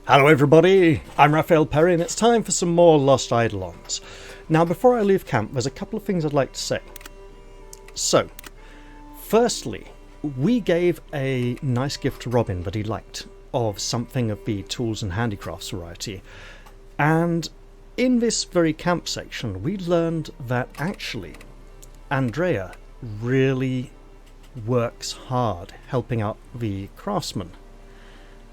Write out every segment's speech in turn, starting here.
Hello everybody, I'm Raphael Perry and it's time for some more Lost Eidolons. Now before I leave camp, there's a couple of things I'd like to say. So, firstly, we gave a nice gift to Robin that he liked, of something of the tools and handicrafts variety. And in this very camp section, we learned that actually, Andrea really works hard helping out the craftsmen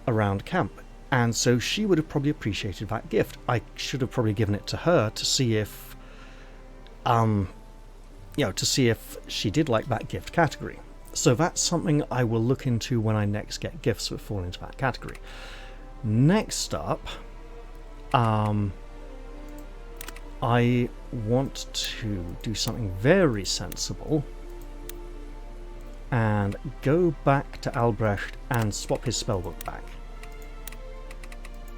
around camp. And so she would have probably appreciated that gift. I should have probably given it to her to see if, to see if she did like that gift category. So that's something I will look into when I next get gifts that fall into that category. Next up, I want to do something very sensible and go back to Albrecht and swap his spellbook back.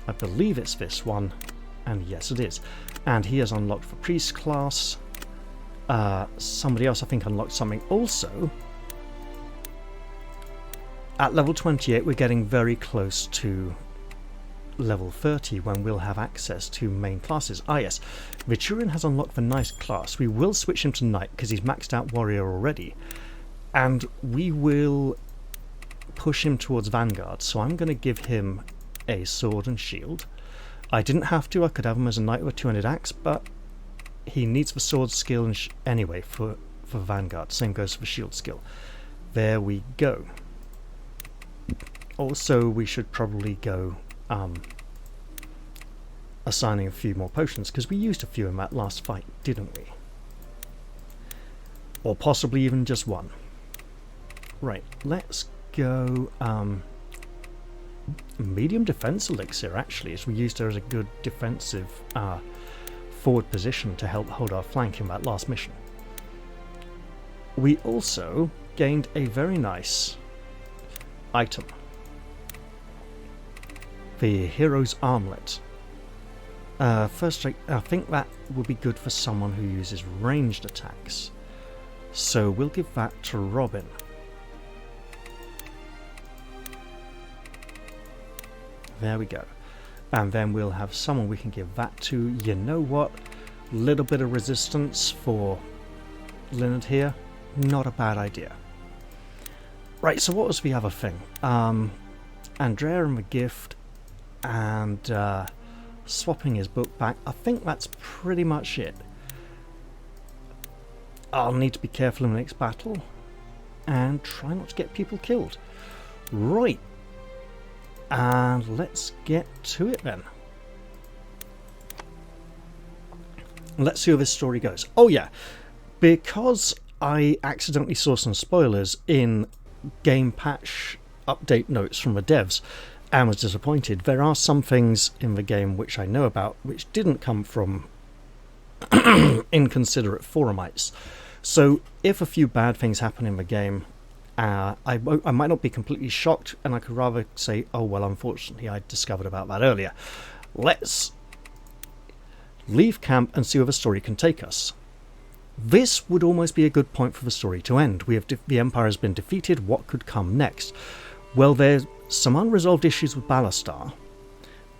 I believe it's this one, and yes it is. And he has unlocked the priest class. Somebody else I think unlocked something also. At level 28 we're getting very close to level 30 when we'll have access to main classes. Ah yes, Viturian has unlocked the nice class. We will switch him to knight because he's maxed out warrior already. And we will push him towards vanguard, so I'm going to give him a sword and shield. I didn't have to, I could have him as a knight with a two-handed axe, but he needs the sword skill and anyway for vanguard. Same goes for the shield skill. There we go. Also, we should probably go assigning a few more potions, because we used a few in that last fight, didn't we? Or possibly even just one. Right, let's go medium defense elixir actually, as we used her as a good defensive forward position to help hold our flank in that last mission. We also gained a very nice item, the hero's armlet. First, I think that would be good for someone who uses ranged attacks, so we'll give that to Robin. There we go. And then we'll have someone we can give that to. You know what? Little bit of resistance for Leonard here. Not a bad idea. Right, so what was the other thing? Andrea and the gift, and swapping his book back. I think that's pretty much it. I'll need to be careful in the next battle and try not to get people killed. Right. And let's get to it then. Let's see how this story goes. Oh yeah, because I accidentally saw some spoilers in game patch update notes from the devs and was disappointed. There are some things in the game which I know about which didn't come from inconsiderate forumites. So if a few bad things happen in the game, I might not be completely shocked, and I could rather say, oh well, unfortunately I discovered about that earlier. Let's leave camp and see where the story can take us. This would almost be a good point for the story to end. The Empire has been defeated. What could come next? Well, there's some unresolved issues with Ballastar.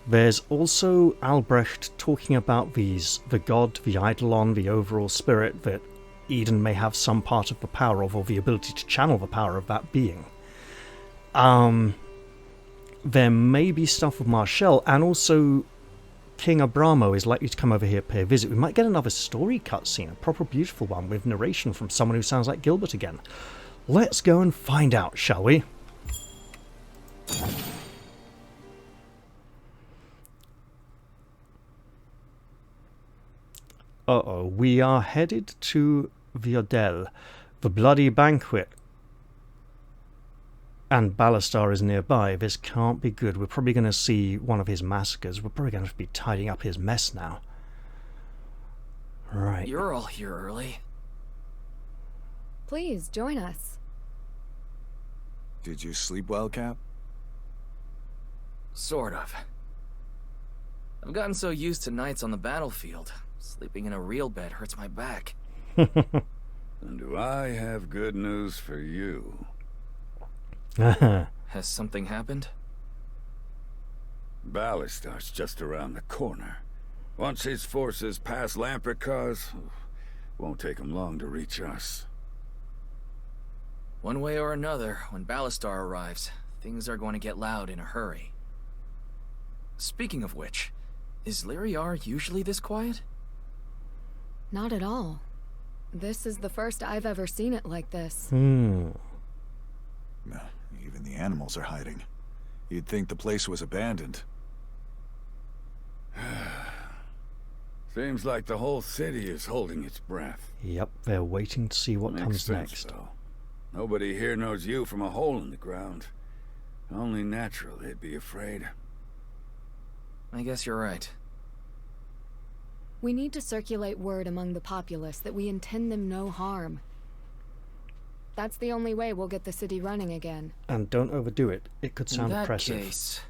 There's also Albrecht talking about the god, the Eidolon, the overall spirit that Eden may have some part of the power of, or the ability to channel the power of that being. There may be stuff with Marshall, and also King Abramo is likely to come over here pay a visit. We might get another story cutscene, a proper beautiful one with narration from someone who sounds like Gilbert again. Let's go and find out, shall we? Uh-oh, we are headed to Viodel, the bloody banquet. And Ballastar is nearby. This can't be good. We're probably going to see one of his massacres. We're probably going to be tidying up his mess now. Right. You're all here early. Please, join us. Did you sleep well, Cap? Sort of. I've gotten so used to nights on the battlefield. Sleeping in a real bed hurts my back. And do I have good news for you? Has something happened? Ballastar's just around the corner. Once his forces pass Lampricars, won't take him long to reach us. One way or another, when Ballastar arrives, things are going to get loud in a hurry. Speaking of which, is Lyriar usually this quiet? Not at all. This is the first I've ever seen it like this. Even the animals are hiding. You'd think the place was abandoned. Seems like the whole city is holding its breath. Yep, they're waiting to see what Makes comes sense, next. though. Nobody here knows you from a hole in the ground. Only natural they'd be afraid. I guess you're right. We need to circulate word among the populace that we intend them no harm. That's the only way we'll get the city running again. And don't overdo it. It could sound In that oppressive. case,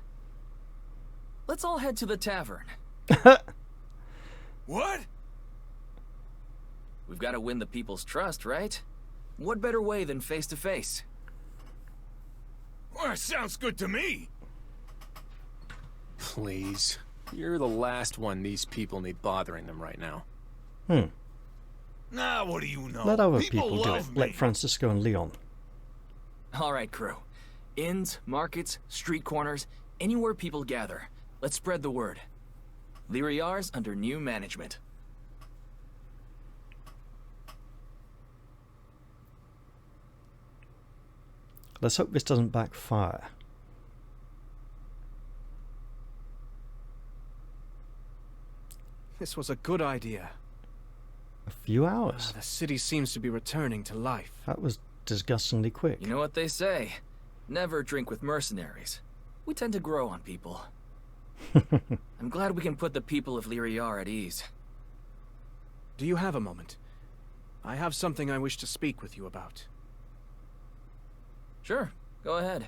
let's all head to the tavern. What? We've got to win the people's trust, right? What better way than face to face? Well, sounds good to me. Please. You're the last one these people need bothering them right now. Nah, what do you know? Let other people do it. love me. Let Francisco and Leon. All right, crew. Inns, markets, street corners, anywhere people gather. Let's spread the word. Lyriar's under new management. Let's hope this doesn't backfire. This was a good idea. A few hours. The city seems to be returning to life. That was disgustingly quick. You know what they say? Never drink with mercenaries. We tend to grow on people. I'm glad we can put the people of Lyriar at ease. Do you have a moment? I have something I wish to speak with you about. Sure, go ahead.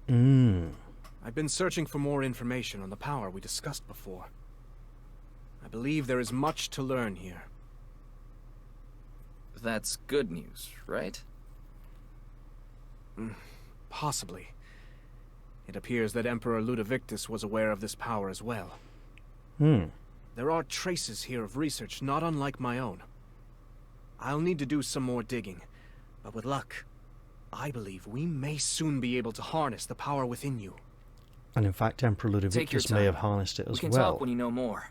I've been searching for more information on the power we discussed before. I believe there is much to learn here. That's good news, right? Possibly. It appears that Emperor Ludivictus was aware of this power as well. There are traces here of research not unlike my own. I'll need to do some more digging, but with luck, I believe we may soon be able to harness the power within you. And in fact, Emperor Take your Ludivictus may time. have harnessed it as We can well. talk when you know more.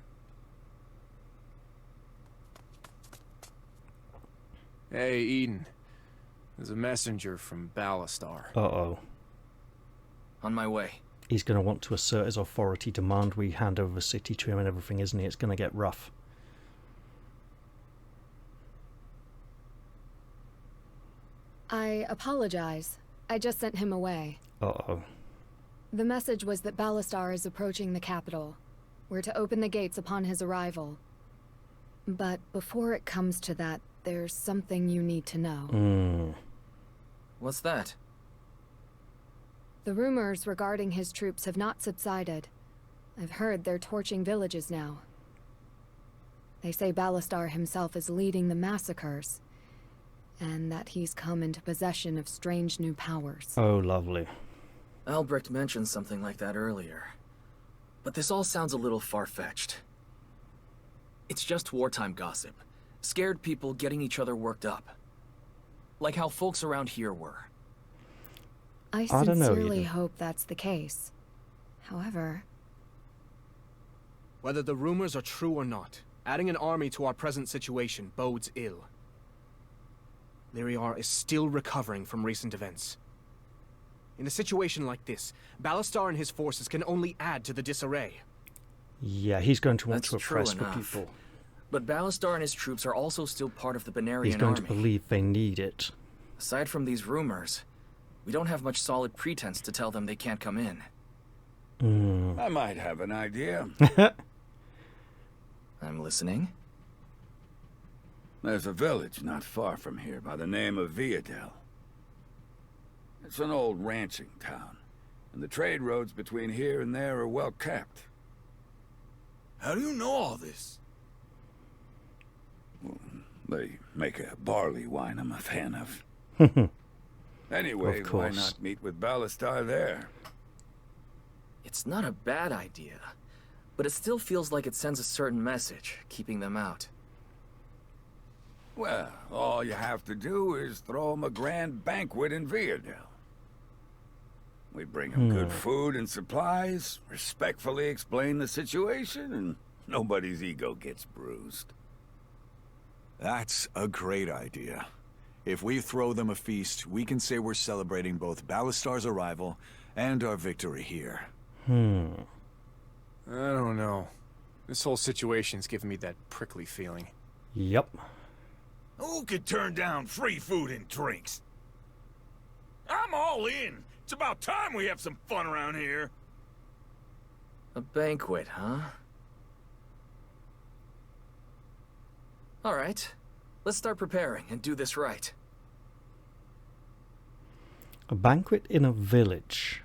Hey, Eden. There's a messenger from Ballastar. Uh-oh. On my way. He's going to want to assert his authority, demand we hand over the city to him and everything, isn't he? It's going to get rough. I apologize. I just sent him away. Uh-oh. The message was that Ballastar is approaching the capital. We're to open the gates upon his arrival. But before it comes to that, there's something you need to know. What's that? The rumors regarding his troops have not subsided. I've heard they're torching villages now. They say Ballastar himself is leading the massacres, and that he's come into possession of strange new powers. Oh, lovely. Albrecht mentioned something like that earlier. But this all sounds a little far-fetched. It's just wartime gossip. Scared people getting each other worked up. Like how folks around here were. I don't know, sincerely Eden. hope that's the case. However, Whether the rumors are true or not, adding an army to our present situation bodes ill. Lyriar is still recovering from recent events. In a situation like this, Ballastar and his forces can only add to the disarray. Yeah, he's going to want That's to true oppress the enough. people. But Ballastar and his troops are also still part of the Benarian He's going army. to believe they need it. Aside from these rumors, we don't have much solid pretense to tell them they can't come in. I might have an idea. I'm listening. There's a village not far from here by the name of Viadel. It's an old ranching town, and the trade roads between here and there are well kept. How do you know all this? They make a barley wine I'm a fan of. Anyway, Of why course. not meet with Ballastar there? It's not a bad idea, but it still feels like it sends a certain message, keeping them out. Well, all you have to do is throw them a grand banquet in Viadel. We bring them good food and supplies, respectfully explain the situation, and nobody's ego gets bruised. That's a great idea. If we throw them a feast, we can say we're celebrating both Ballastar's arrival and our victory here. I don't know. This whole situation's giving me that prickly feeling. Yep. Who could turn down free food and drinks? I'm all in. It's about time we have some fun around here. A banquet, huh? All right. Let's start preparing and do this right. A banquet in a village.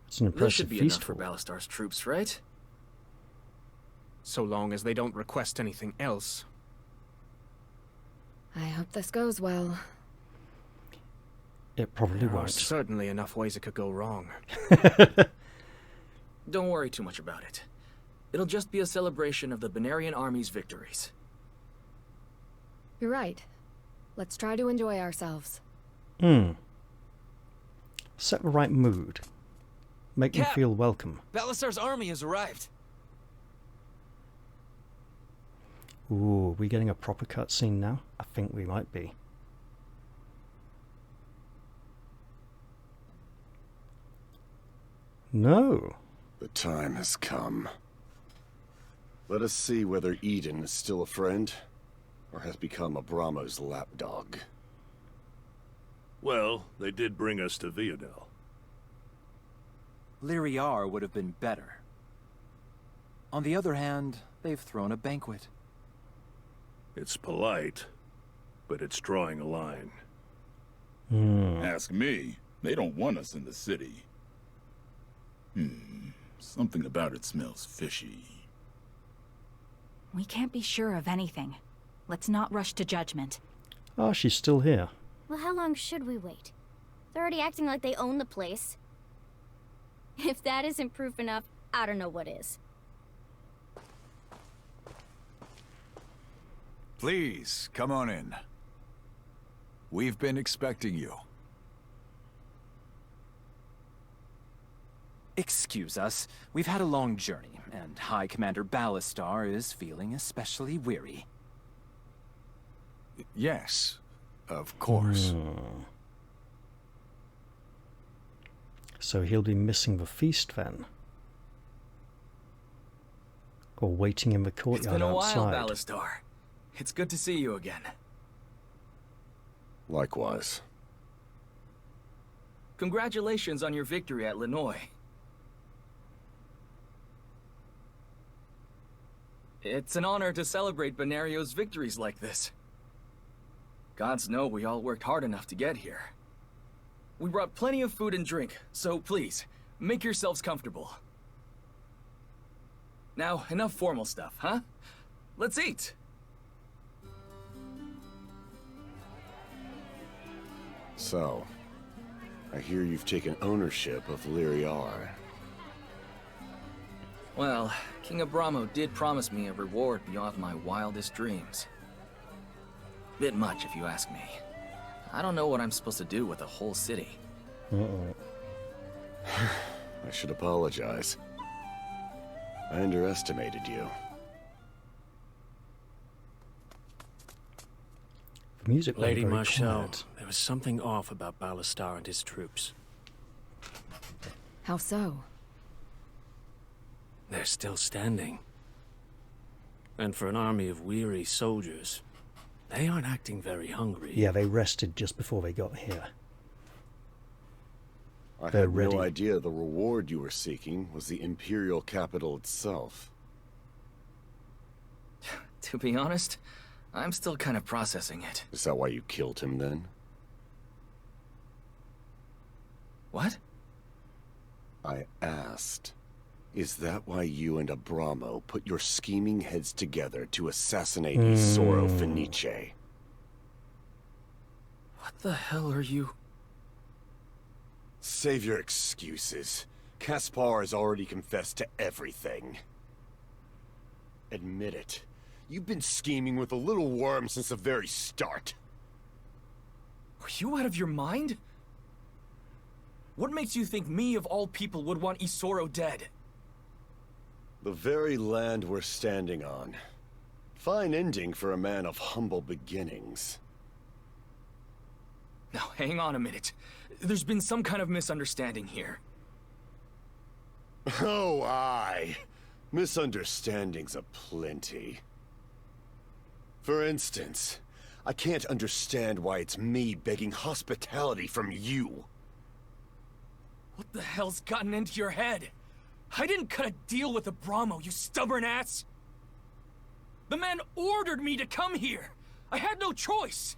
It's an This impressive should be feast enough for hall. Ballastar's troops, right? So long as they don't request anything else. I hope this goes well. It probably There are won't. certainly enough ways it could go wrong. Don't worry too much about it. It'll just be a celebration of the Benarian army's victories. You're right. Let's try to enjoy ourselves. Set the right mood. Make them Cap! feel welcome. Ballastar's army has arrived. Ooh, are we getting a proper cutscene now? I think we might be. No. The time has come. Let us see whether Eden is still a friend, or has become a Brahmo's lapdog. Well, they did bring us to Viadel. Lyriar would have been better. On the other hand, they've thrown a banquet. It's polite, but it's drawing a line. Ask me. They don't want us in the city. Something about it smells fishy. We can't be sure of anything. Let's not rush to judgment. Oh, she's still here. Well, how long should we wait? They're already acting like they own the place. If that isn't proof enough, I don't know what is. Please, come on in. We've been expecting you. Excuse us, we've had a long journey, and High Commander Ballastar is feeling especially weary. Yes, of course. So he'll be missing the feast then. Or waiting in the It's courtyard been a while, outside. Ballastar. It's good to see you again. Likewise. Congratulations on your victory at Linoy. It's an honor to celebrate Benario's victories like this. Gods know we all worked hard enough to get here. We brought plenty of food and drink, so please, make yourselves comfortable. Now, enough formal stuff, huh? Let's eat! So, I hear you've taken ownership of Lyriar. Well, King Abramo did promise me a reward beyond my wildest dreams. Bit much, if you ask me. I don't know what I'm supposed to do with the whole city. I should apologize. I underestimated you. The music went Lady very Marshall, quiet. there was something off about Ballastar and his troops. How so? They're still standing. And for an army of weary soldiers, they aren't acting very hungry. Yeah, they rested just before they got here. I They're had ready. no idea the reward you were seeking was the Imperial capital itself. To be honest, I'm still kind of processing it. Is that why you killed him then? What? I asked. Is that why you and Abramo put your scheming heads together to assassinate Isoro Fenice? What the hell are you... Save your excuses. Caspar has already confessed to everything. Admit it. You've been scheming with a little worm since the very start. Are you out of your mind? What makes you think me, of all people, would want Isoro dead? The very land we're standing on. Fine ending for a man of humble beginnings. Now, hang on a minute. There's been some kind of misunderstanding here. Oh, aye. Misunderstandings aplenty. For instance, I can't understand why it's me begging hospitality from you. What the hell's gotten into your head? I didn't cut a deal with the Brahmo, you stubborn ass! The man ordered me to come here! I had no choice!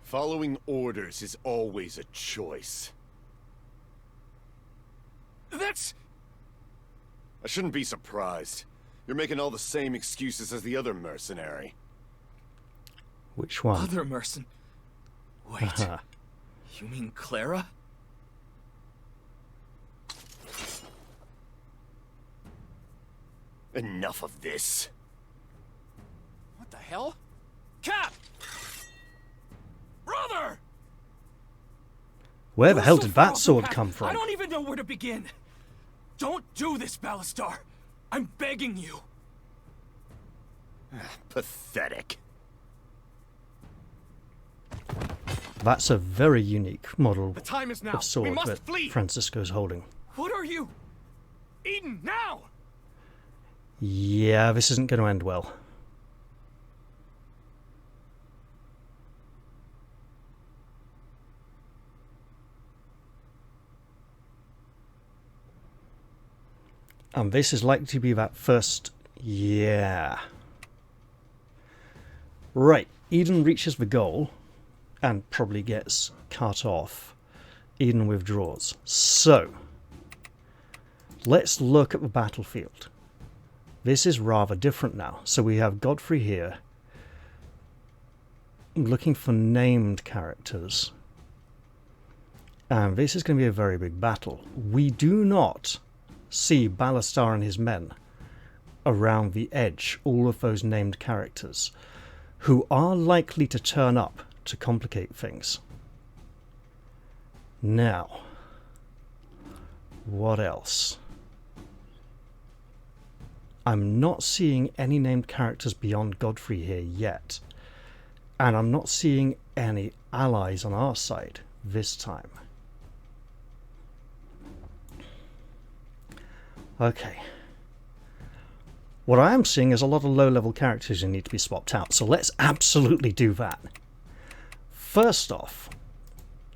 Following orders is always a choice. That's... I shouldn't be surprised. You're making all the same excuses as the other mercenary. Which one? Other mercen... Wait. You mean Clara? Enough of this. What the hell? Cap! Brother! Where the hell So did far that off the sword path, come from? I don't even know where to begin. Don't do this, Ballastar. I'm begging you. Pathetic. That's a very unique model The time is now. of sword We must that flee. Francisco's holding. What are you? Eden, now! Yeah, this isn't going to end well. And this is likely to be that first... Yeah. Right, Eden reaches the goal and probably gets cut off. Eden withdraws. So, let's look at the battlefield. This is rather different now. So we have Godfrey here, looking for named characters. And this is going to be a very big battle. We do not see Ballastar and his men around the edge, all of those named characters, who are likely to turn up to complicate things. Now, what else? I'm not seeing any named characters beyond Godfrey here yet. And I'm not seeing any allies on our side this time. Okay. What I am seeing is a lot of low-level characters who need to be swapped out, so let's absolutely do that. First off,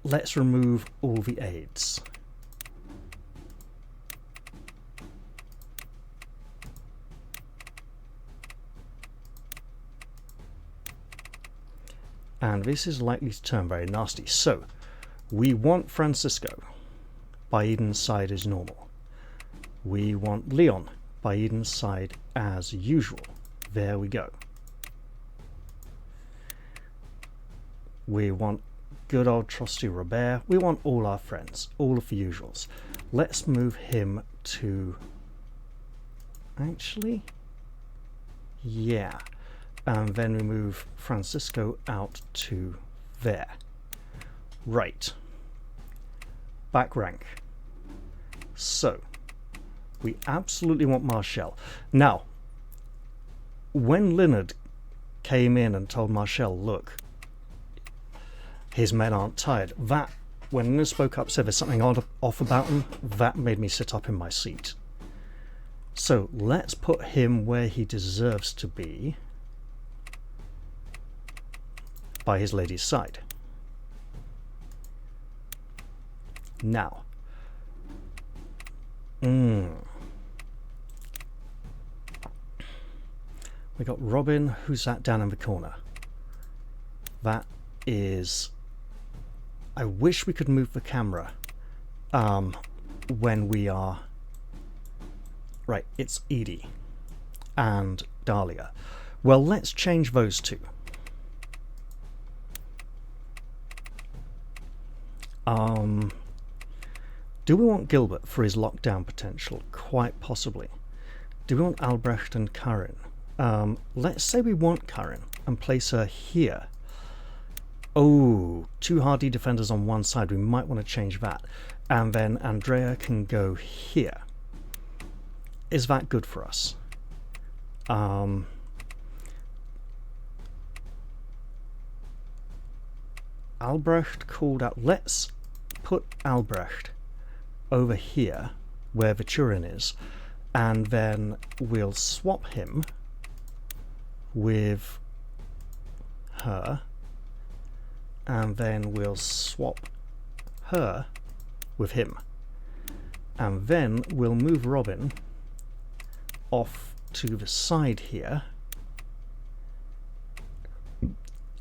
let's remove all the aids. And this is likely to turn very nasty. So, we want Francisco. By Eden's side is normal. We want Leon by Eden's side as usual. There we go. We want good old trusty Robert. We want all our friends, all of the usuals. Let's move him to... Actually? Yeah. And then we move Francisco out to there. Right. Back rank. So, we absolutely want Marshall. Now, when Leonard came in and told Marshall, look, his men aren't tired, that, when Leonard spoke up, said there's something off about him, that made me sit up in my seat. So, let's put him where he deserves to be, by his lady's side. Now, we got Robin, who sat down in the corner. That is... I wish we could move the camera when we are... Right, it's Edie and Dahlia. Well, let's change those two. Do we want Gilbert for his lockdown potential? Quite possibly. Do we want Albrecht and Karin? Let's say we want Karin and place her here. Oh, 2 hardy defenders on one side. We might want to change that. And then Andrea can go here. Is that good for us? Albrecht called out. Let's put Albrecht over here where Viturin is, and then we'll swap him with her, and then we'll swap her with him, and then we'll move Robin off to the side here,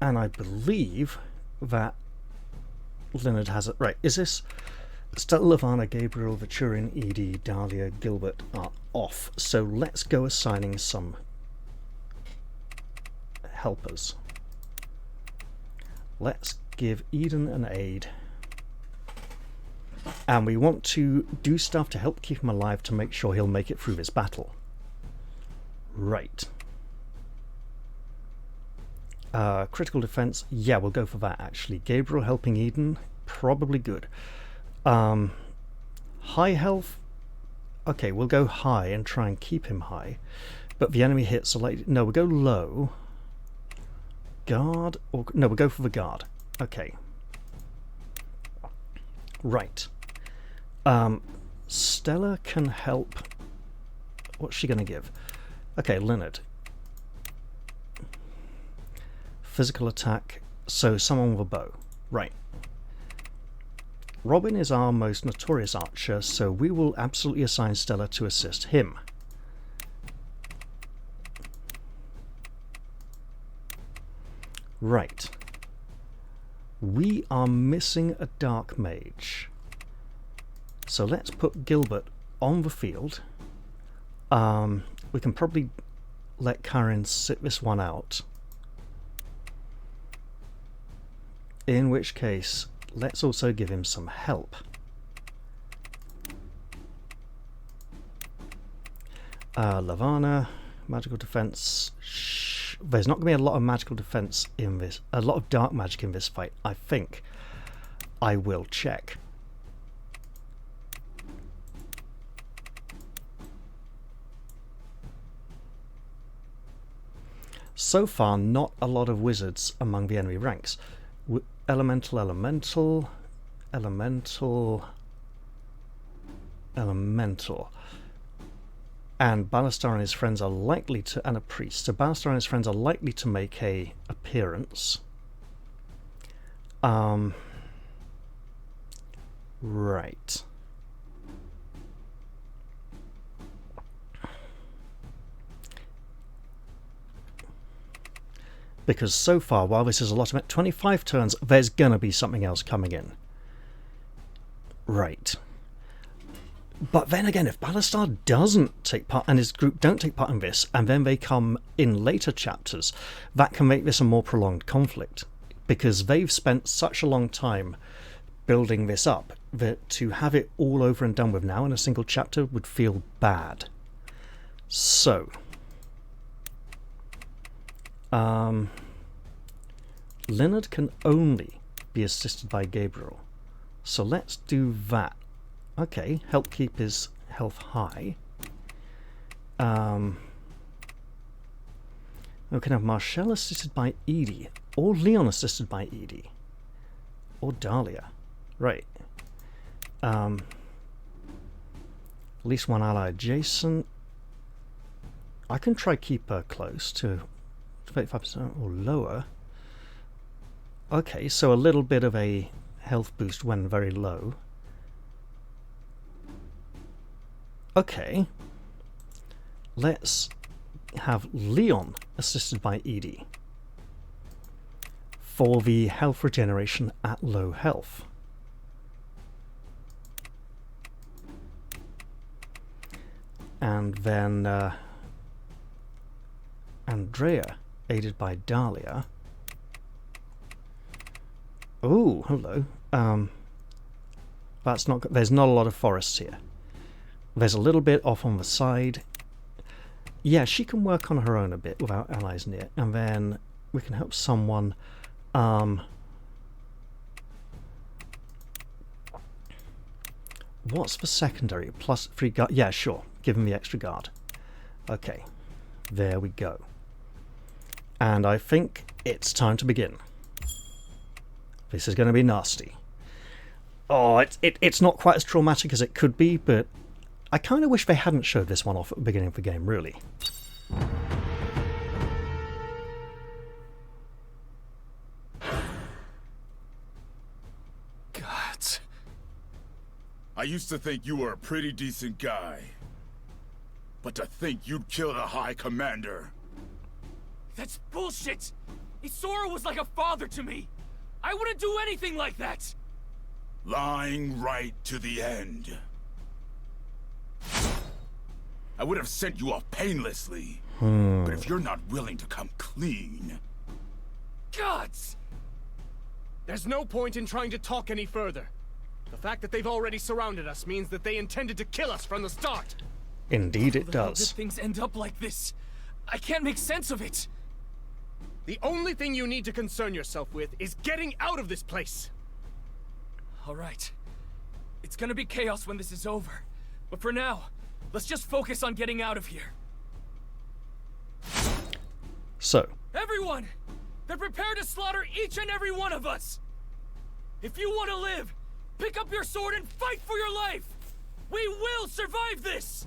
and I believe that Leonard has it right. Is this Stella, Lavana, Gabriel, Viturin, Edie, Dahlia, Gilbert are off, so let's go assigning some helpers. Let's give Eden an aid, and we want to do stuff to help keep him alive to make sure he'll make it through this battle. Right. Critical defense, yeah, we'll go for that actually. Gabriel helping Eden, probably good. High health, okay, we'll go high and try and keep him high, but the enemy hits are like, no, we'll go low. Guard, or no, we'll go for the guard. Okay. Right. Stella can help. What's she going to give? Okay, Leonard. Physical attack, so someone with a bow. Right. Robin is our most notorious archer, so we will absolutely assign Stella to assist him. Right. We are missing a dark mage. So let's put Gilbert on the field. We can probably let Karin sit this one out. In which case, let's also give him some help. Lavana, magical defense. There's not going to be a lot of magical defense in this, a lot of dark magic in this fight, I think. I will check. So far, not a lot of wizards among the enemy ranks. Elemental, elemental, elemental, elemental. And Ballastar and his friends are likely to, and a priest, so Ballastar and his friends are likely to make a appearance. Right. Because so far, while this is a lot of it, 25 turns, there's gonna be something else coming in. Right. But then again, if Ballastar doesn't take part, and his group don't take part in this, and then they come in later chapters, that can make this a more prolonged conflict. Because they've spent such a long time building this up, that to have it all over and done with now in a single chapter would feel bad. So... Leonard can only be assisted by Gabriel. So let's do that. Okay, help keep his health high. We can have Marshall assisted by Edie, or Leon assisted by Edie, or Dahlia. Right. At least one ally adjacent. I can try keep her close to 35% or lower. Okay, so a little bit of a health boost when very low. Okay. Let's have Leon assisted by Edie for the health regeneration at low health. And then Andrea, aided by Dahlia. Oh, hello. That's not. There's not a lot of forests here. There's a little bit off on the side. Yeah, she can work on her own a bit without allies near, and then we can help someone. What's the secondary? Plus 3 guard. Yeah, sure. Give him the extra guard. Okay, there we go. And I think it's time to begin. This is going to be nasty. Oh, it's not quite as traumatic as it could be, but I kind of wish they hadn't showed this one off at the beginning of the game, really. God. I used to think you were a pretty decent guy. But to think you'd kill the High Commander. That's bullshit! Isora was like a father to me! I wouldn't do anything like that! Lying right to the end. I would have sent you off painlessly. But if you're not willing to come clean... Gods! There's no point in trying to talk any further. The fact that they've already surrounded us means that they intended to kill us from the start. Indeed it How does. did things end up like this? I can't make sense of it. The only thing you need to concern yourself with is getting out of this place. All right. It's gonna be chaos when this is over. But for now, let's just focus on getting out of here. So. Everyone! They're prepared to slaughter each and every one of us! If you want to live, pick up your sword and fight for your life! We will survive this!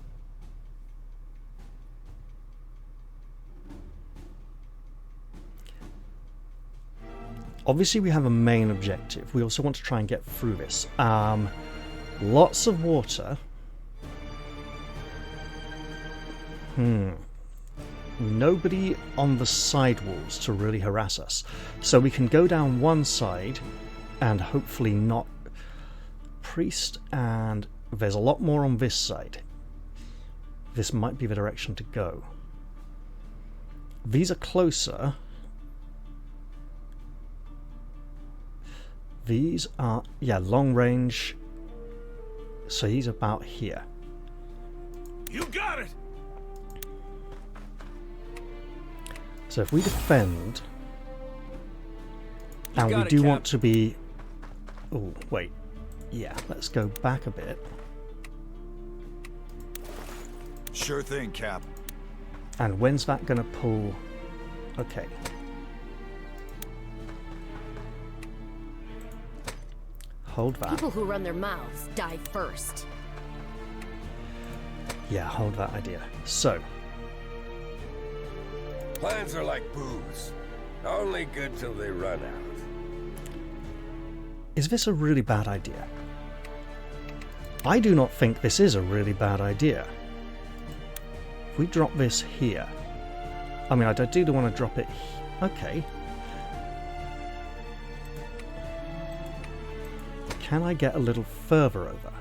Obviously we have a main objective. We also want to try and get through this. Lots of water. Nobody on the side walls to really harass us. So we can go down one side and hopefully not priest, and there's a lot more on this side. This might be the direction to go. These are closer. These are, yeah, long range. So he's about here. You got it. So if we defend, and we do want to be... Oh, wait. Yeah, let's go back a bit. Sure thing, Cap. And when's that going to pull? Okay. Hold that. People who run their mouths die first. Yeah, hold that idea. So. Plans are like booze. Only good till they run out. Is this a really bad idea? I do not think this is a really bad idea. If we drop this here... I mean, I do want to drop it... Okay. Can I get a little further over?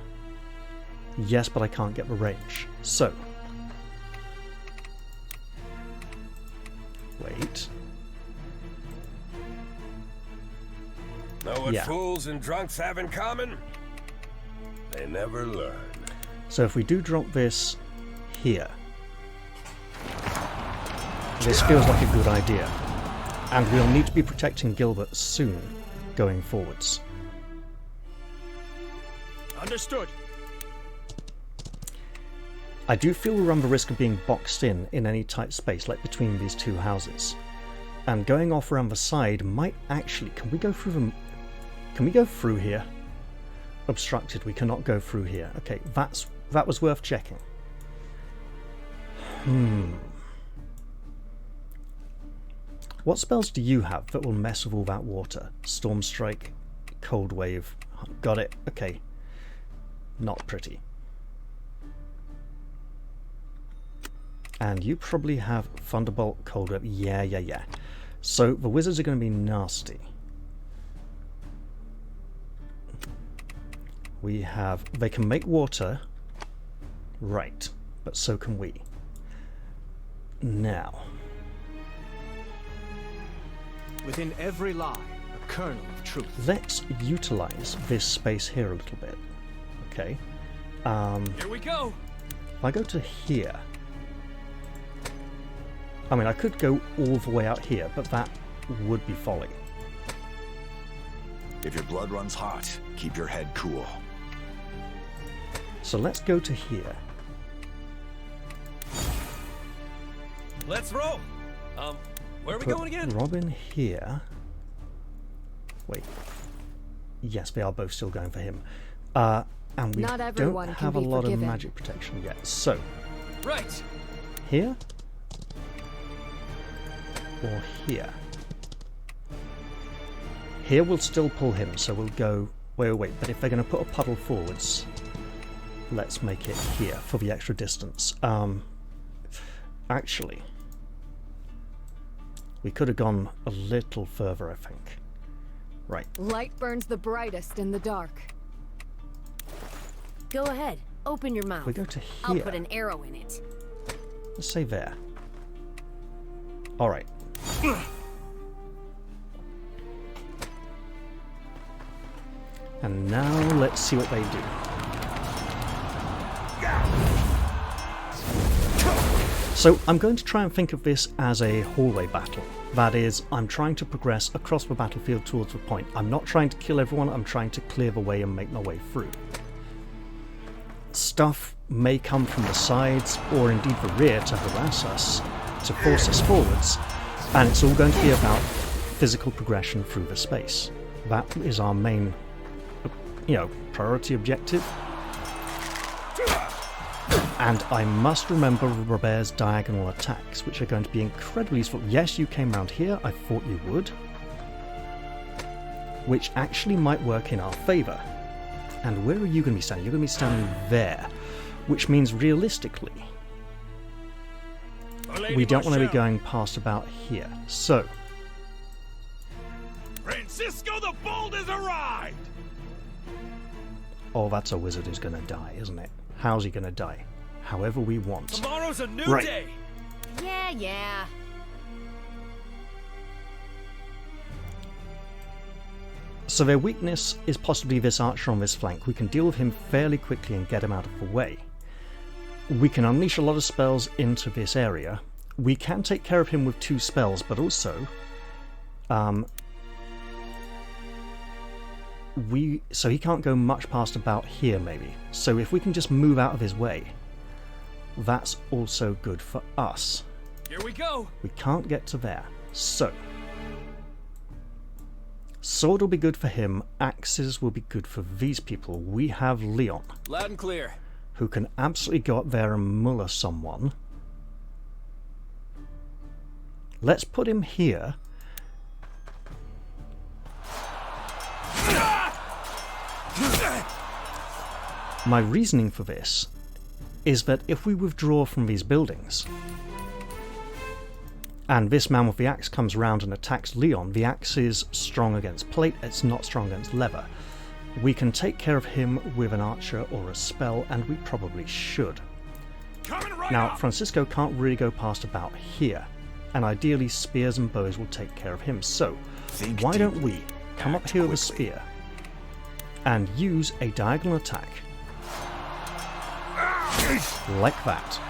Yes, but I can't get the range. So. Wait. Know what fools and drunks have in common? They never learn. So if we do drop this here, this feels like a good idea. And we'll need to be protecting Gilbert soon, going forwards. Understood. I do feel we run the risk of being boxed in any tight space, like between these two houses. And going off around the side might actually... Can we go through them? Can we go through here? Obstructed, we cannot go through here. Okay, that was worth checking. What spells do you have that will mess with all that water? Storm Strike, Cold Wave. Got it. Okay. Not pretty. And you probably have Thunderbolt, Cold Wave. Yeah. So the wizards are going to be nasty. We have... They can make water. Right. But so can we. Now. Within every lie, a kernel of truth. Let's utilize this space here a little bit. Okay. Here we go. If I go to here... I mean, I could go all the way out here, but that would be folly. If your blood runs hot, keep your head cool. So let's go to here. Let's roll. Where are we Put going again? Robin here. Wait. Yes, they are both still going for him. And we Not everyone don't can have a be lot forgiven. of magic protection yet. So, Right. here or here. Here we'll still pull him, so we'll go... Wait, but if they're going to put a puddle forwards, let's make it here for the extra distance. Actually, we could have gone a little further, I think. Right. Light burns the brightest in the dark. Go ahead. Open your mouth. We go to here. I'll put an arrow in it. Let's say there. Alright. And now let's see what they do. So I'm going to try and think of this as a hallway battle. That is, I'm trying to progress across the battlefield towards the point. I'm not trying to kill everyone, I'm trying to clear the way and make my way through. Stuff may come from the sides, or indeed the rear, to harass us, to force us forwards, and it's all going to be about physical progression through the space. That is our main, priority objective. And I must remember Robert's diagonal attacks, which are going to be incredibly useful. Yes, you came round here, I thought you would. Which actually might work in our favour. And where are you going to be standing? You're going to be standing there. Which means, realistically, we don't want to be going past about here. So... Francisco the Bold has arrived! Oh, that's a wizard who's going to die, isn't it? How's he going to die? However we want. Tomorrow's a new day. Yeah. So their weakness is possibly this archer on this flank. We can deal with him fairly quickly and get him out of the way. We can unleash a lot of spells into this area. We can take care of him with 2 spells, but also... So he can't go much past about here, maybe. So if we can just move out of his way, that's also good for us. Here we go. We can't get to there. So... Sword will be good for him, axes will be good for these people. We have Leon. Loud and clear. Who can absolutely go up there and muller someone. Let's put him here. My reasoning for this is that if we withdraw from these buildings, and this man with the axe comes round and attacks Leon, the axe is strong against plate, it's not strong against leather. We can take care of him with an archer or a spell, and we probably should. Now, Francisco can't really go past about here, and ideally spears and bows will take care of him. So, why don't we come up here with a spear and use a diagonal attack like that.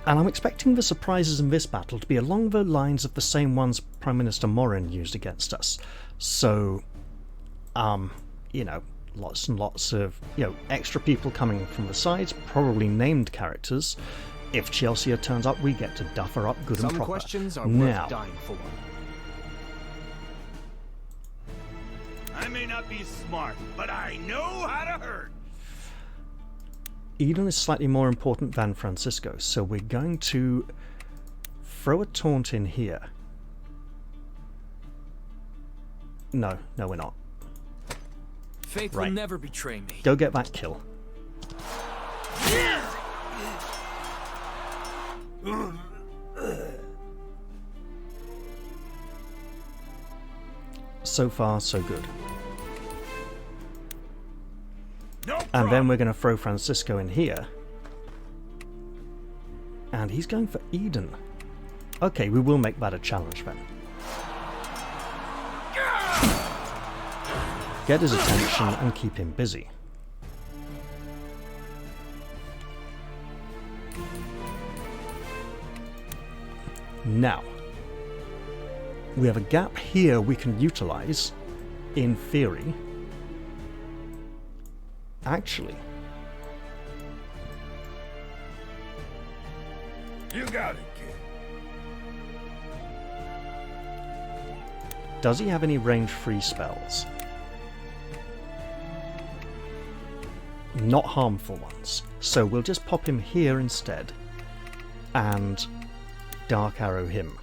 And I'm expecting the surprises in this battle to be along the lines of the same ones Prime Minister Morin used against us. So, lots and lots of, extra people coming from the sides, probably named characters. If Chelsea turns up, we get to duff her up good and proper. Some questions are now, worth dying for. I may not be smart, but I know how to hurt. Eden is slightly more important than Francisco, so we're going to throw a taunt in here. No, we're not. Faith will never betray me. Go get that kill. So far, so good. And then we're going to throw Francisco in here. And he's going for Eden. Okay, we will make that a challenge then. get his attention and keep him busy. Now, we have a gap here we can utilize, in theory. Actually, You got it, kid. does he have any range-free spells? Not harmful ones. So we'll just pop him here instead, and Dark Arrow him.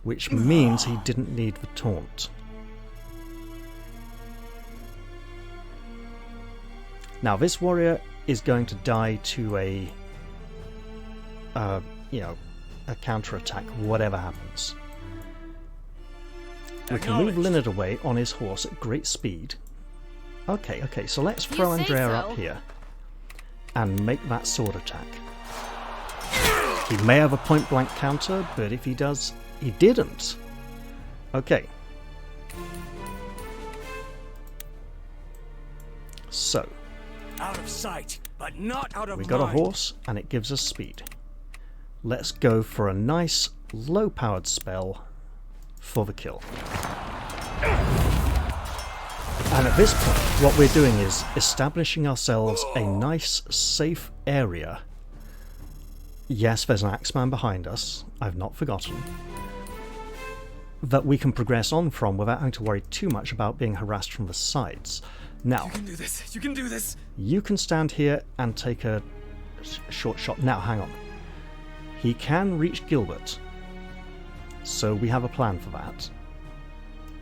Which means he didn't need the taunt. Now this warrior is going to die to a, you know, a counterattack, whatever happens. We can move Lynard away on his horse at great speed. Okay, so let's throw Andrea up here and make that sword attack. He may have a point-blank counter, but if he does, he didn't. Okay. So. Out of sight, but not out of We got a horse, and it gives us speed. Let's go for a nice, low-powered spell for the kill. And at this point, what we're doing is establishing ourselves a nice, safe area. Yes, there's an Axeman behind us, I've not forgotten, that we can progress on from without having to worry too much about being harassed from the sides. Now, You can do this. You can do this. you can stand here and take a short shot. Now, hang on. He can reach Gilbert, so we have a plan for that.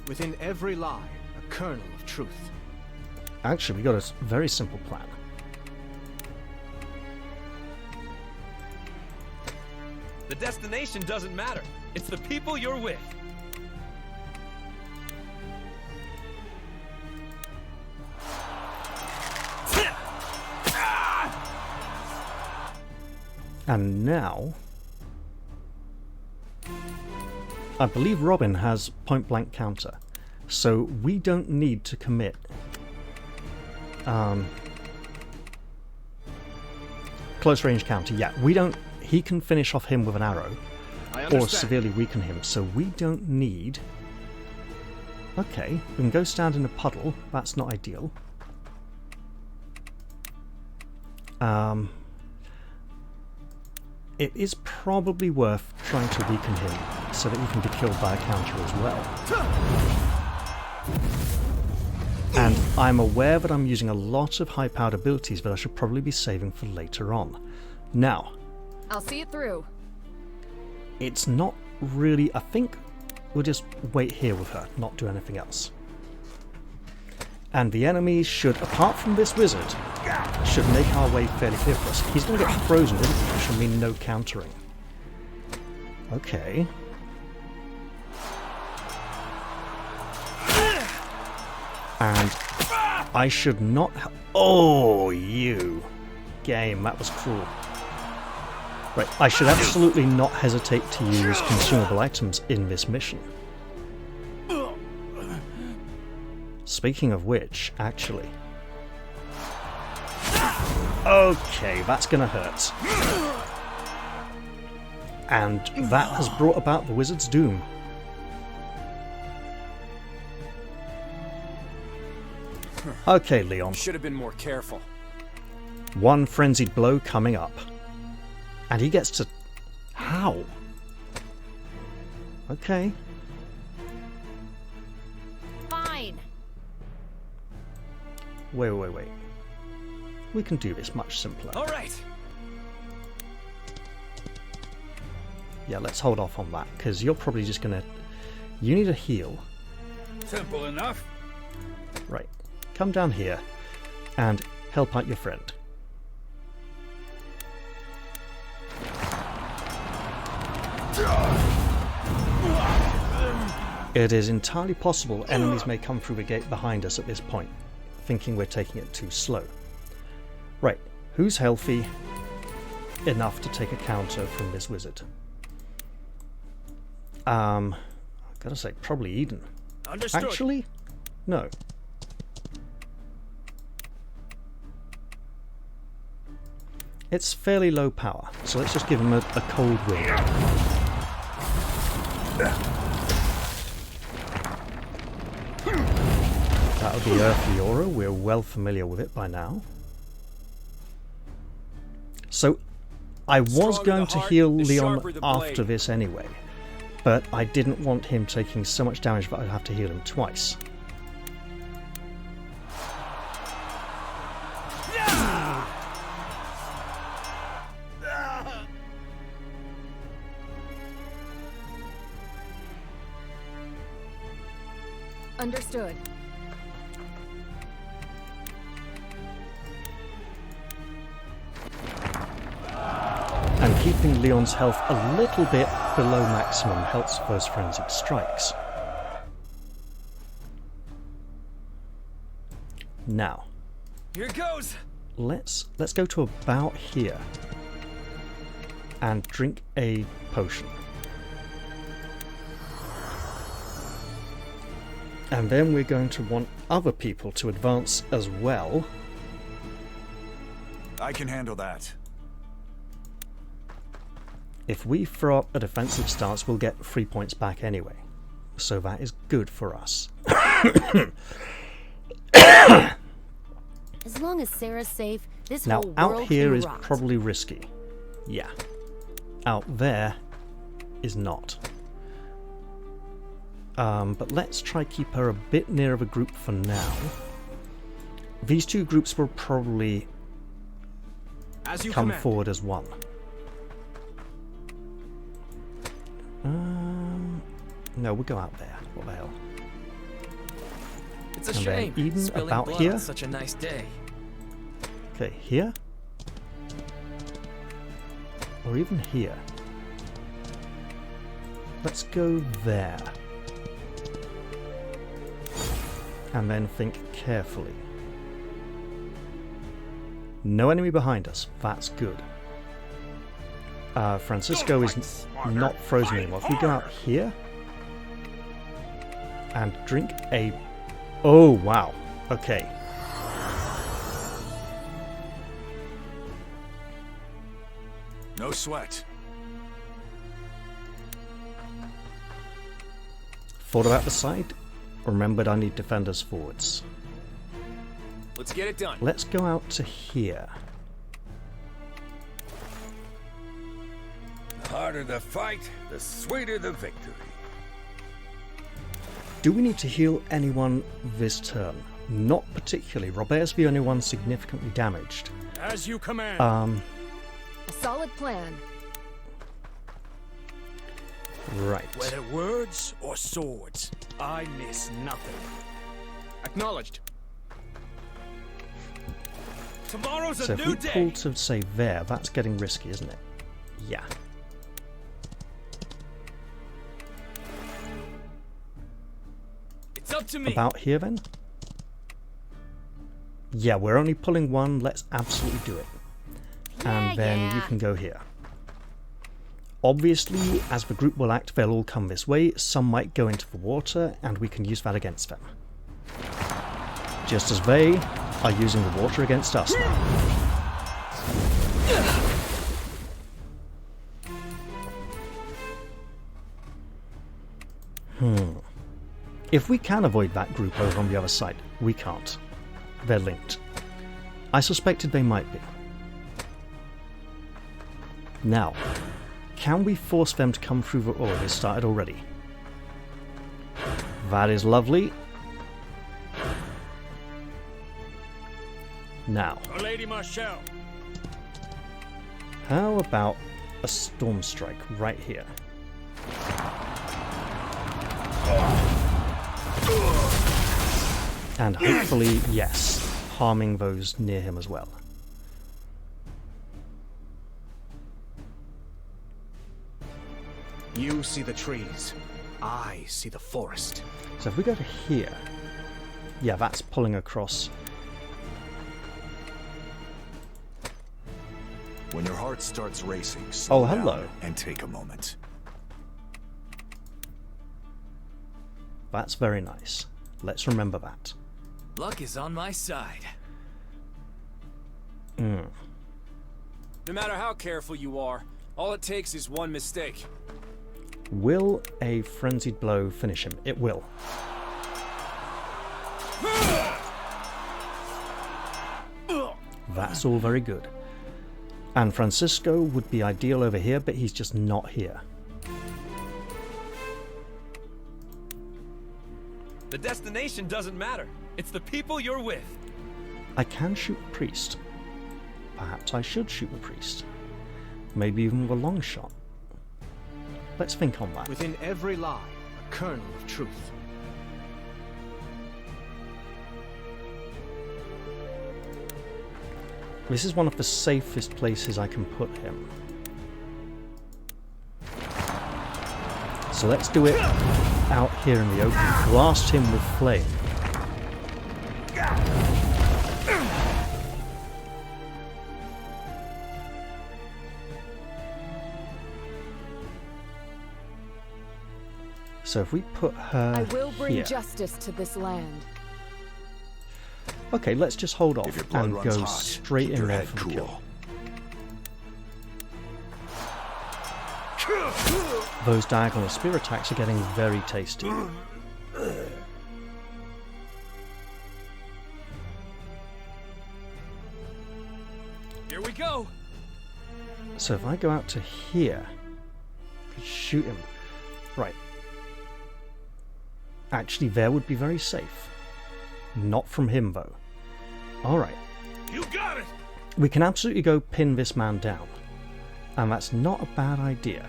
Within every lie, a kernel of truth. Actually, we got a very simple plan. The destination doesn't matter. It's the people you're with. And now, I believe Robin has point-blank counter, so we don't need to commit close range counter. Yeah, we don't. He can finish off him with an arrow, or severely weaken him, so we don't need. Okay, we can go stand in a puddle. That's not ideal. It is probably worth trying to weaken him so that he can be killed by a counter as well. And I'm aware that I'm using a lot of high-powered abilities that I should probably be saving for later on. Now, I'll see it through. it's not really... I think we'll just wait here with her, not do anything else. And the enemies should, apart from this wizard, should make our way fairly clear for us. He's going to get frozen, isn't he? Which will mean no countering. Okay. And I should not... Oh, you. Game, that was cruel. Right, I should absolutely not hesitate to use consumable items in this mission. Speaking of which, actually... Okay, that's gonna hurt. And that has brought about the wizard's doom. Okay, Leon. Should have been more careful. One frenzied blow coming up. And he gets to... How? Okay. Fine. Wait. We can do this much simpler. All right. Yeah, let's hold off on that, because you're probably just gonna... You need a heal. Simple enough. Right. Come down here and help out your friend. It is entirely possible enemies may come through the gate behind us at this point, thinking we're taking it too slow. Right, who's healthy enough to take a counter from this wizard? I've gotta say, probably Eden. Understood. Actually, no. It's fairly low power, so let's just give him a cold wind. That'll be Earthly Aura. We're well familiar with it by now. So, I was going to heal Leon after this anyway, but I didn't want him taking so much damage that I'd have to heal him twice. Understood. And keeping Leon's health a little bit below maximum helps those frenzied strikes. Now, here goes. Let's go to about here and drink a potion. And then we're going to want other people to advance as well. I can handle that. If we throw up a defensive stance, we'll get 3 points back anyway. So that is good for us. As long as Sarah's safe, this now, whole out world here can is rot. probably risky. Yeah. Out there is not. But let's try keep her a bit near of a group for now. These two groups will probably come forward as one. No, we'll go out there. What the hell? It's a And shame. then Eden Spilling about blood here. on such a nice day. Okay, here. Or even here. Let's go there. And then think carefully. No enemy behind us. That's good. Francisco is not frozen anymore. If we go out here and drink a... Oh, wow. Okay. No sweat. Thought about the side. Remembered I need defenders forwards. Let's get it done. Let's go out to here. The harder the fight, the sweeter the victory. Do we need to heal anyone this turn? Not particularly. Robert's the only one significantly damaged. As you command. A solid plan. Right. Whether words or swords, I miss nothing. Acknowledged. Tomorrow's So a if new we day. pull to, say, there, that's getting risky, isn't it? Yeah. It's up to me. About here, then? Yeah, we're only pulling one. Let's absolutely do it. And then you can go here. Obviously, as the group will act, they'll all come this way. Some might go into the water, and we can use that against them. Just as they are using the water against us now. If we can avoid that group over on the other side, we can't. They're linked. I suspected they might be. Now, can we force them to come through the... Oh, they started already. That is lovely. Now, Lady Marshall. how about a storm strike right here? And hopefully, yes, harming those near him as well. You see the trees. I see the forest. So if we go to here... Yeah, that's pulling across. When your heart starts racing, slow Oh, hello. down and take a moment. That's very nice. Let's remember that. Luck is on my side. Mm. No matter how careful you are, all it takes is one mistake. Will a frenzied blow finish him? It will. That's all very good. And Francisco would be ideal over here, but he's just not here. The destination doesn't matter. It's the people you're with. I can shoot a priest. Perhaps I should shoot a priest. Maybe even with a long shot. Let's think on that. Within every lie, a kernel of truth. This is one of the safest places I can put him. So let's do it out here in the open. Blast him with flame. So if we put her I will bring here. justice to this land. Okay, let's just hold off and runs go hot, straight keep in your there head for the kill. Those diagonal spear attacks are getting very tasty. Here we go. So if I go out to here, I could shoot him. Right. Actually, there would be very safe. Not from him, though. Alright. You got it! We can absolutely go pin this man down. And that's not a bad idea.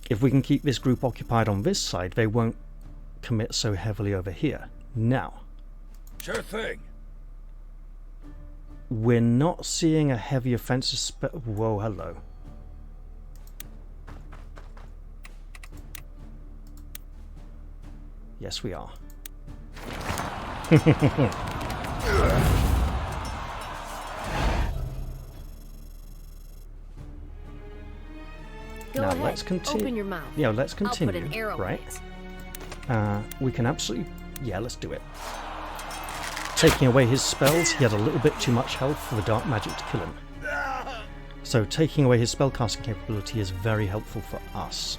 If we can keep this group occupied on this side, they won't commit so heavily over here. Now, Sure thing. we're not seeing a heavy offensive whoa, hello. Yes, we are. Go Now ahead. let's continue. Open your mouth. Yeah, let's continue. I'll put an arrow right. in it. We can absolutely. Yeah, let's do it. Taking away his spells, he had a little bit too much health for the dark magic to kill him. So taking away his spellcasting capability is very helpful for us.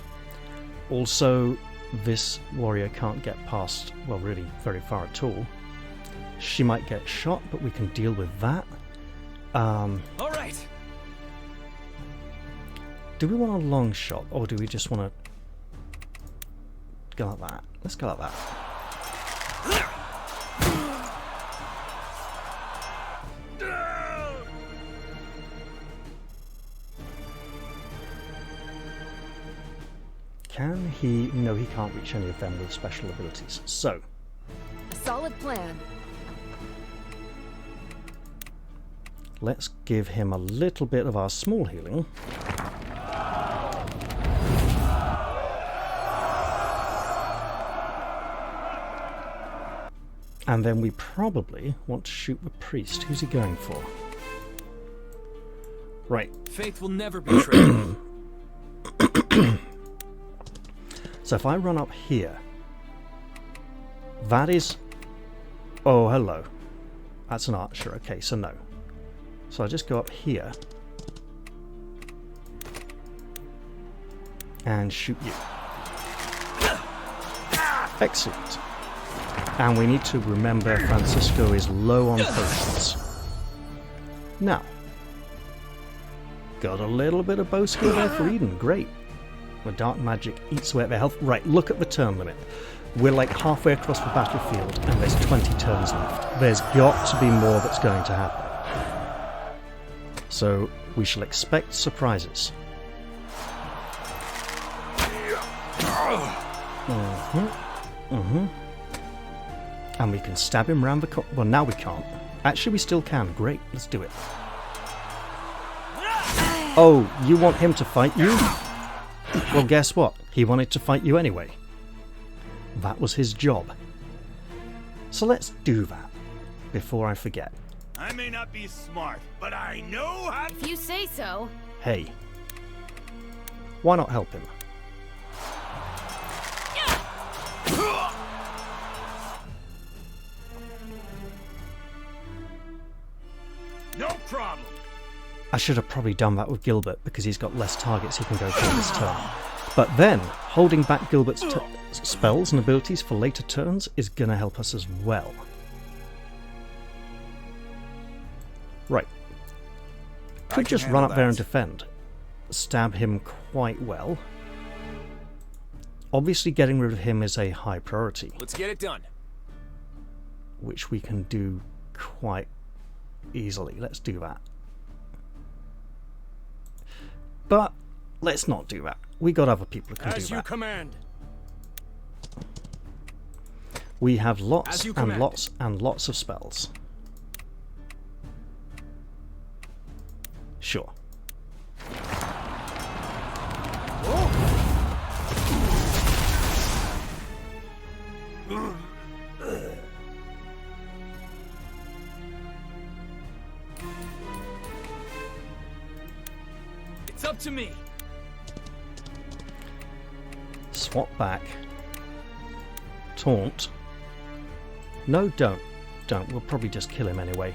Also, this warrior can't get past, well, really very far at all. She might get shot, but we can deal with that. All right. Do we want a long shot, or do we just want to go like that? Let's go like that. Can he? No, he can't reach any of them with special abilities. So, A solid plan. let's give him a little bit of our small healing. And then we probably want to shoot the priest. Who's he going for? Right. Faith will never betray. So if I run up here, that is... Oh, hello. That's an archer. Okay, so no. So I just go up here and shoot you. Excellent. And we need to remember Francisco is low on potions. Now, got a little bit of bow skill there for Eden. Great. The dark magic eats away at their health. Right, look at the turn limit. We're like halfway across the battlefield and there's 20 turns left. There's got to be more that's going to happen. So we shall expect surprises. And we can stab him round the well, now we can't. Actually, we still can. Great, let's do it. Oh, you want him to fight you? Well, guess what? He wanted to fight you anyway. That was his job. So let's do that before I forget. I may not be smart, but I know how. If you say so. Hey. Why not help him? No problem. I should have probably done that with Gilbert because he's got less targets he can go for this turn. But then, holding back Gilbert's spells and abilities for later turns is going to help us as well. Right. Could just run up there and defend. Stab him quite well. Obviously getting rid of him is a high priority. Let's get it done. Which we can do quite easily. Let's do that. But let's not do that. We got other people who can do that. As you command. We have lots and lots and lots of spells. Sure. It's up to me. Swap back. Taunt. No, don't. Don't. We'll probably just kill him anyway.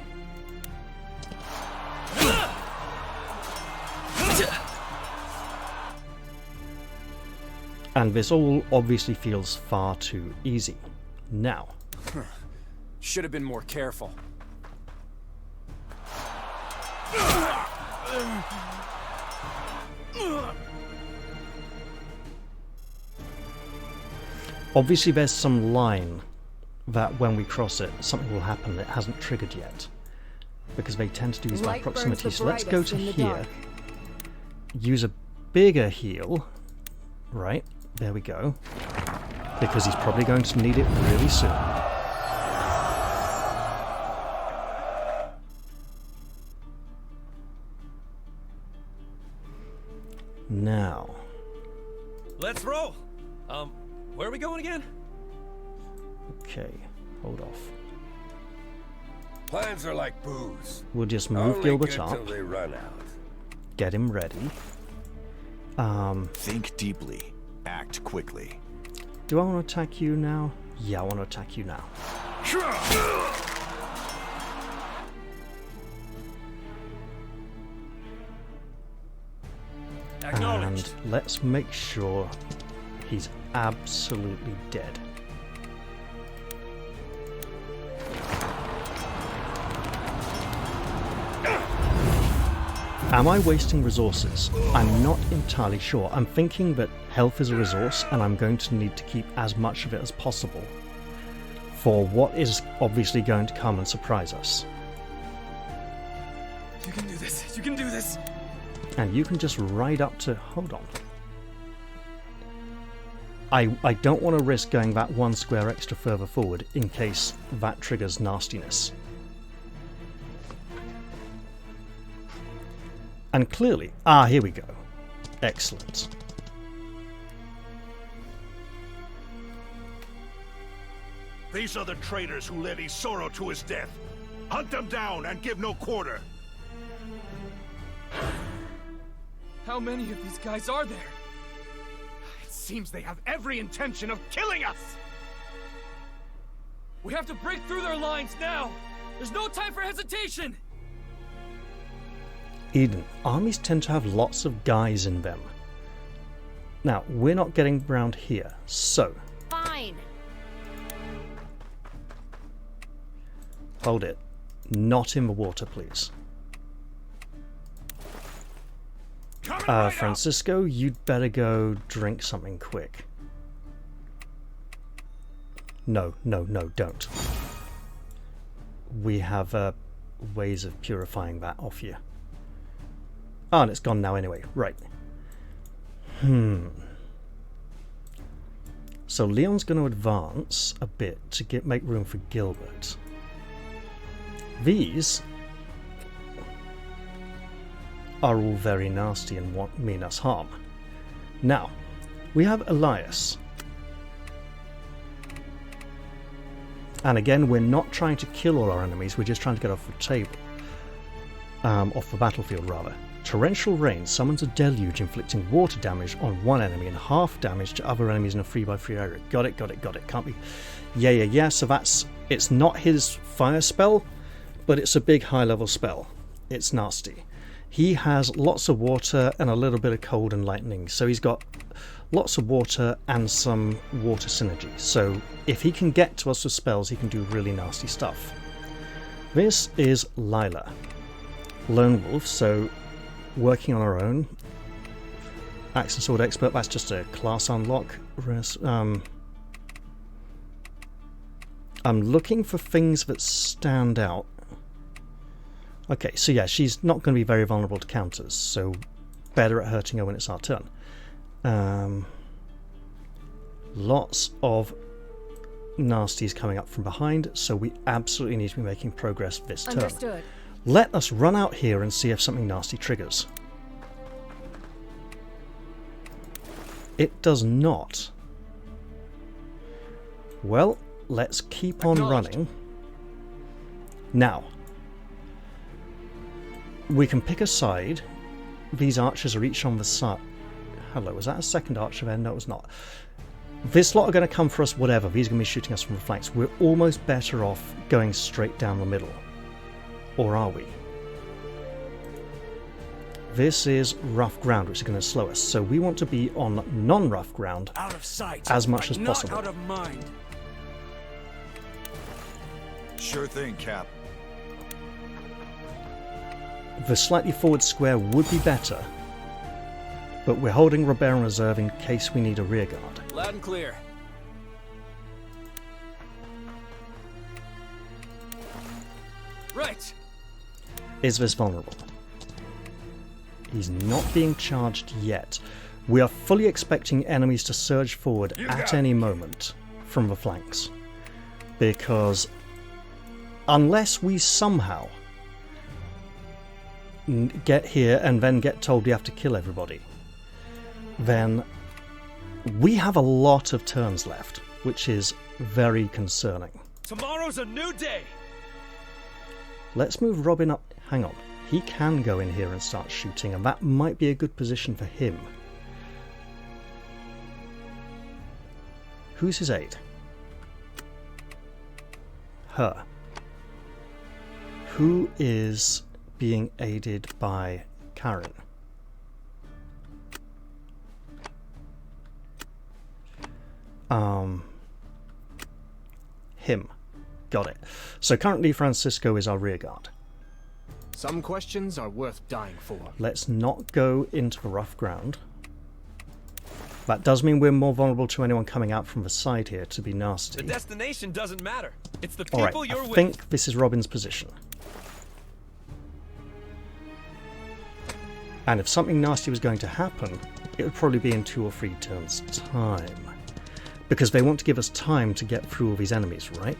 And this all obviously feels far too easy. Now. Should have been more careful. Obviously there's some line that when we cross it, something will happen that hasn't triggered yet. Because they tend to do these by proximity. So let's go to here. Use a bigger heal. Right, there we go. Because he's probably going to need it really soon. Now. Let's roll. Where are we going again? Okay, hold off. Plans are like booze. We'll just move Only Gilbert good up. till they run out. Get him ready. Think deeply. Act quickly. Do I want to attack you now? Yeah, I want to attack you now. And let's make sure he's absolutely dead. Am I wasting resources? I'm not entirely sure. I'm thinking that health is a resource and I'm going to need to keep as much of it as possible for what is obviously going to come and surprise us. You can do this. You can do this. And you can just ride up to... Hold on. I don't want to risk going that one square extra further forward in case that triggers nastiness. And clearly... Ah, here we go. Excellent. These are the traitors who led Isoro to his death. Hunt them down and give no quarter. How many of these guys are there? It seems they have every intention of killing us! We have to break through their lines now! There's no time for hesitation! Eden, armies tend to have lots of guys in them. Now, we're not getting round here, so... Fine. Hold it. Not in the water, please. Francisco, you'd better go drink something quick. No, no, no, don't. We have ways of purifying that off you. Oh, and it's gone now anyway. Right. So Leon's going to advance a bit to make room for Gilbert. These are all very nasty and mean us harm. Now, we have Elias. And again, we're not trying to kill all our enemies, we're just trying to get off the table. Off the battlefield, rather. Torrential rain summons a deluge, inflicting water damage on one enemy and half damage to other enemies in a 3x3 area. Got it. Can't be... Yeah. So it's not his fire spell, but it's a big high-level spell. It's nasty. He has lots of water and a little bit of cold and lightning. So he's got lots of water and some water synergy. So if he can get to us with spells, he can do really nasty stuff. This is Lila. Lone Wolf, so working on our own. Axe and Sword Expert, that's just a class unlock. I'm looking for things that stand out. Okay, so yeah, she's not going to be very vulnerable to counters, so better at hurting her when it's our turn. Lots of nasties coming up from behind, so we absolutely need to be making progress this turn. Understood. Let us run out here and see if something nasty triggers. It does not. Well, let's keep on running. Now, we can pick a side. These archers are each on the side. Hello, was that a second archer there? No, it was not. This lot are going to come for us whatever. These are going to be shooting us from the flanks. We're almost better off going straight down the middle. Or are we? This is rough ground, which is going to slow us. So we want to be on non-rough ground Out of sight, as much as but possible. not out of mind. Sure thing, Cap. The slightly forward square would be better, but we're holding Robert in reserve in case we need a rear guard. Loud and clear. Right. Is this vulnerable? He's not being charged yet. We are fully expecting enemies to surge forward at any moment from the flanks. Because unless we somehow get here and then get told we have to kill everybody, then we have a lot of turns left, which is very concerning. Tomorrow's a new day. Let's move Robin up. Hang on. He can go in here and start shooting, and that might be a good position for him. Who's his aide? Her. Who is being aided by Karen? Him. Got it. So currently Francisco is our rear guard. Some questions are worth dying for. Let's not go into the rough ground. That does mean we're more vulnerable to anyone coming out from the side here to be nasty. The destination doesn't matter. It's the people Alright, you're I with. think this is Robin's position. And if something nasty was going to happen, it would probably be in 2 or 3 turns' time. Because they want to give us time to get through all these enemies, right?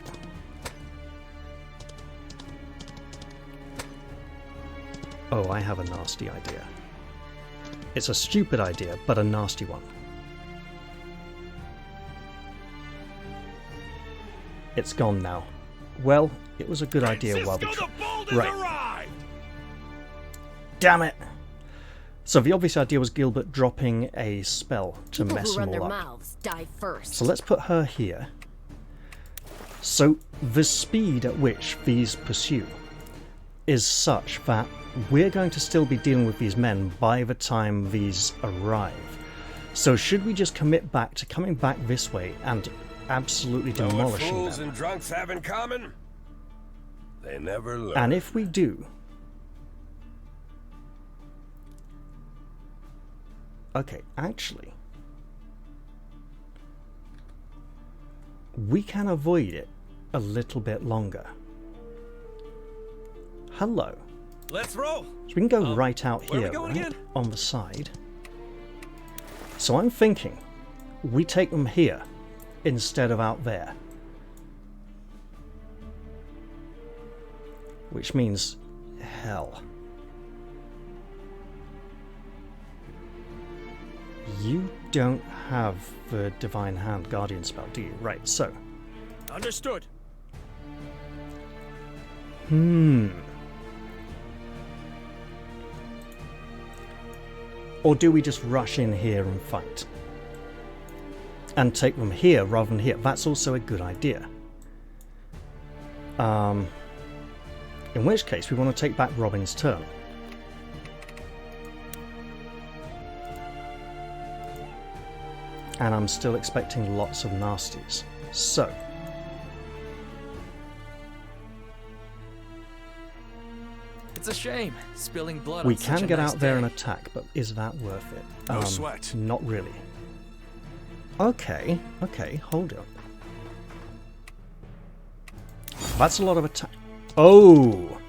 Oh, I have a nasty idea. It's a stupid idea, but a nasty one. It's gone now. Well, it was a good idea while we... Right. Damn it! So the obvious idea was Gilbert dropping a spell to People mess who run them their all up. mouths die first. So let's put her here. So the speed at which these pursue is such that we're going to still be dealing with these men by the time these arrive. So should we just commit back to coming back this way and absolutely Know what demolishing fools them? and drunks have in common? They never learn. And if we do... Okay, actually... we can avoid it a little bit longer. Hello. Let's roll. So we can go right out where are we here, going right? again? On the side. So I'm thinking we take them here instead of out there. Which means hell. You don't have the Divine Hand Guardian spell, do you? Right, so... Understood. Or do we just rush in here and fight? And take them here rather than here. That's also a good idea. In which case we want to take back Robin's turn. And I'm still expecting lots of nasties. So It's a shame, spilling blood we on such can a get nice out there day. and attack, but is that worth it? No sweat. Not really. Okay, hold up. That's a lot of attack. Oh!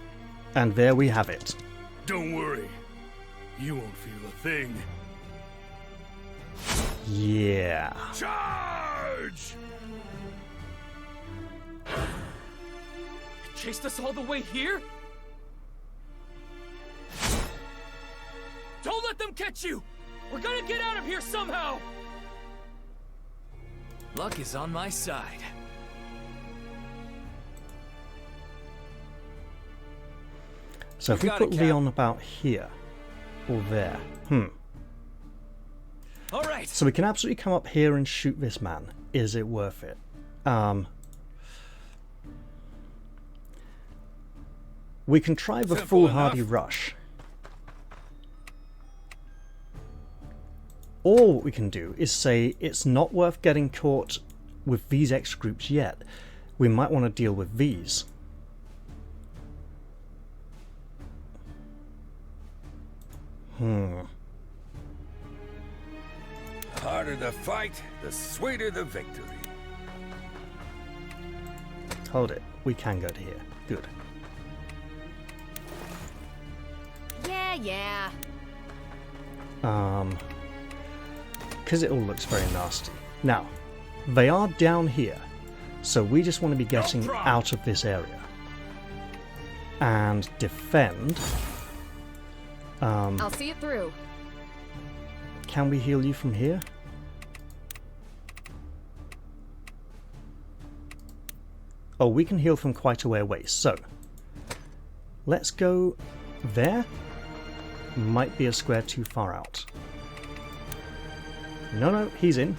And there we have it. Don't worry. You won't feel a thing. Yeah. Charge! Chased us all the way here? Don't let them catch you! We're gonna get out of here somehow! Luck is on my side. So if we put Leon about here or there, All right. So we can absolutely come up here and shoot this man. Is it worth it? We can try the foolhardy rush. Or what we can do is say it's not worth getting caught with these X groups yet. We might want to deal with these. The harder the fight, the sweeter the victory. Hold it. We can go to here. Good. Yeah. Because it all looks very nasty. Now, they are down here, so we just want to be getting out of this area. And defend. I'll see it through. Can we heal you from here? Oh, we can heal from quite a way away, so let's go there. Might be a square too far out. No, he's in.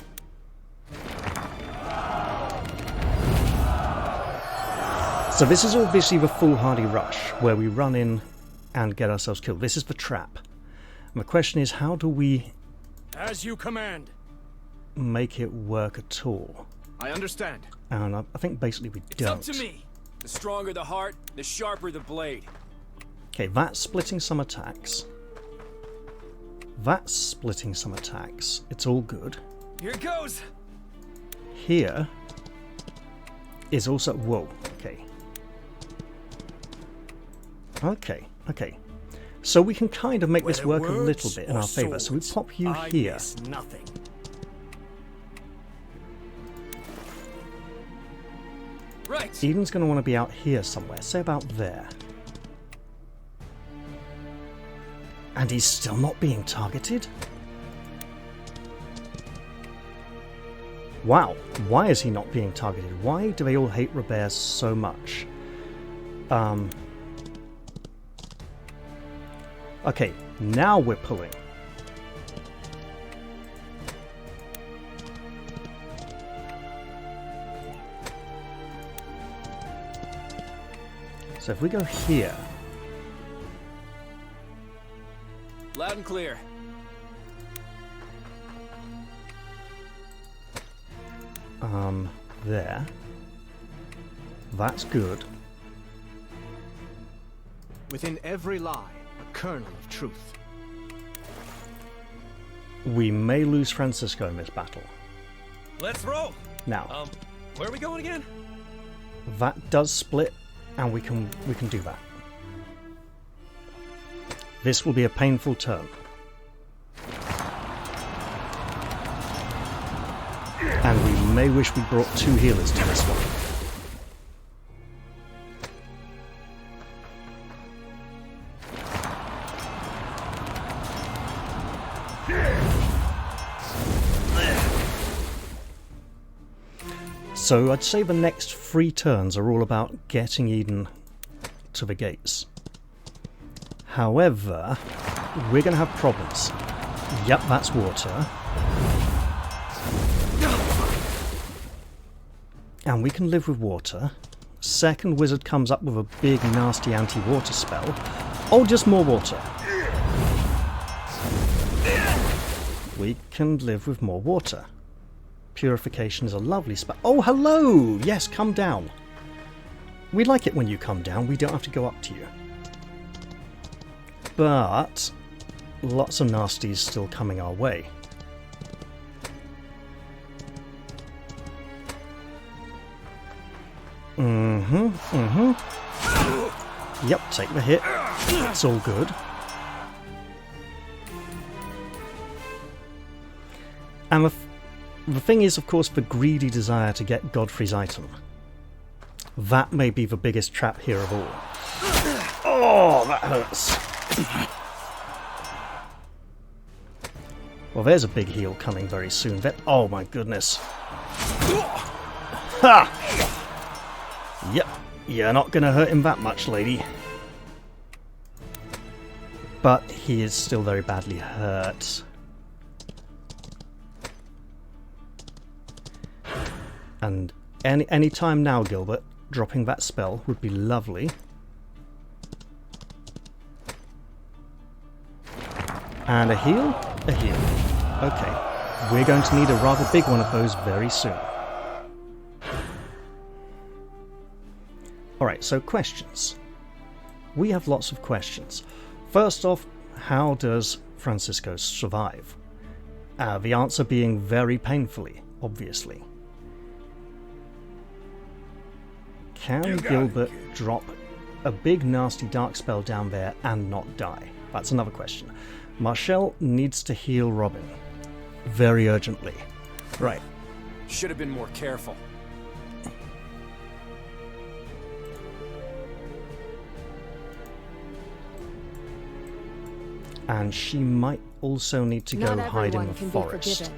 So this is obviously the foolhardy rush, where we run in and get ourselves killed. This is the trap. And the question is, how do we As you command. make it work at all? I understand. And I think basically we don't. It's up to me. The stronger the heart, the sharper the blade. Okay, that's splitting some attacks. That's splitting some attacks. It's all good. Here it goes. Here is also... Whoa, okay. Okay. So we can kind of make this work a little bit in our favour. So we pop you here. Nothing. Right. Eden's going to want to be out here somewhere. Say about there. And he's still not being targeted? Wow, why is he not being targeted? Why do they all hate Robert so much? Okay, now we're pulling. So if we go here... Loud and clear. There. That's good. Within every lie, a kernel of truth. We may lose Francisco in this battle. Let's roll. Now, Where are we going again? that does split, and we can do that. This will be a painful turn. And we may wish we brought two healers to this one. So I'd say the next 3 turns are all about getting Eden to the gates. However, we're going to have problems. Yep, that's water. And we can live with water. Second wizard comes up with a big nasty anti-water spell. Oh, just more water. We can live with more water. Purification is a lovely spell. Oh, hello! Yes, come down. We like it when you come down. We don't have to go up to you. But lots of nasties still coming our way. Yep, take the hit. It's all good. And the thing is, of course, the greedy desire to get Godfrey's item. That may be the biggest trap here of all. Oh, that hurts. Well, there's a big heal coming very soon. Oh my goodness. Ha! Yep, you're not going to hurt him that much, lady. But he is still very badly hurt. And any time now, Gilbert, dropping that spell would be lovely. And a heal? A heal. Okay, we're going to need a rather big one of those very soon. Alright, so questions. We have lots of questions. First off, how does Francisco survive? The answer being very painfully, obviously. Can Gilbert drop a big nasty dark spell down there and not die? That's another question. Marshall needs to heal Robin. Very urgently. Right. Should have been more careful. And she might also need to go hide in the forest.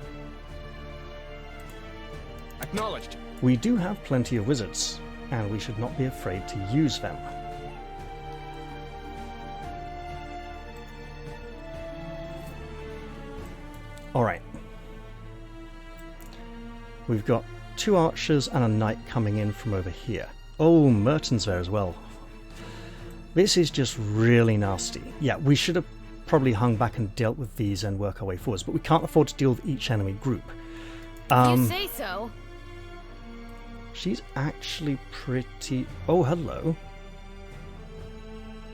Acknowledged. We do have plenty of wizards, and we should not be afraid to use them. Alright. We've got 2 archers and a knight coming in from over here. Oh, Merton's there as well. This is just really nasty. Yeah, we should have probably hung back and dealt with these and work our way forwards, but we can't afford to deal with each enemy group. You say so. She's actually pretty... Oh, hello.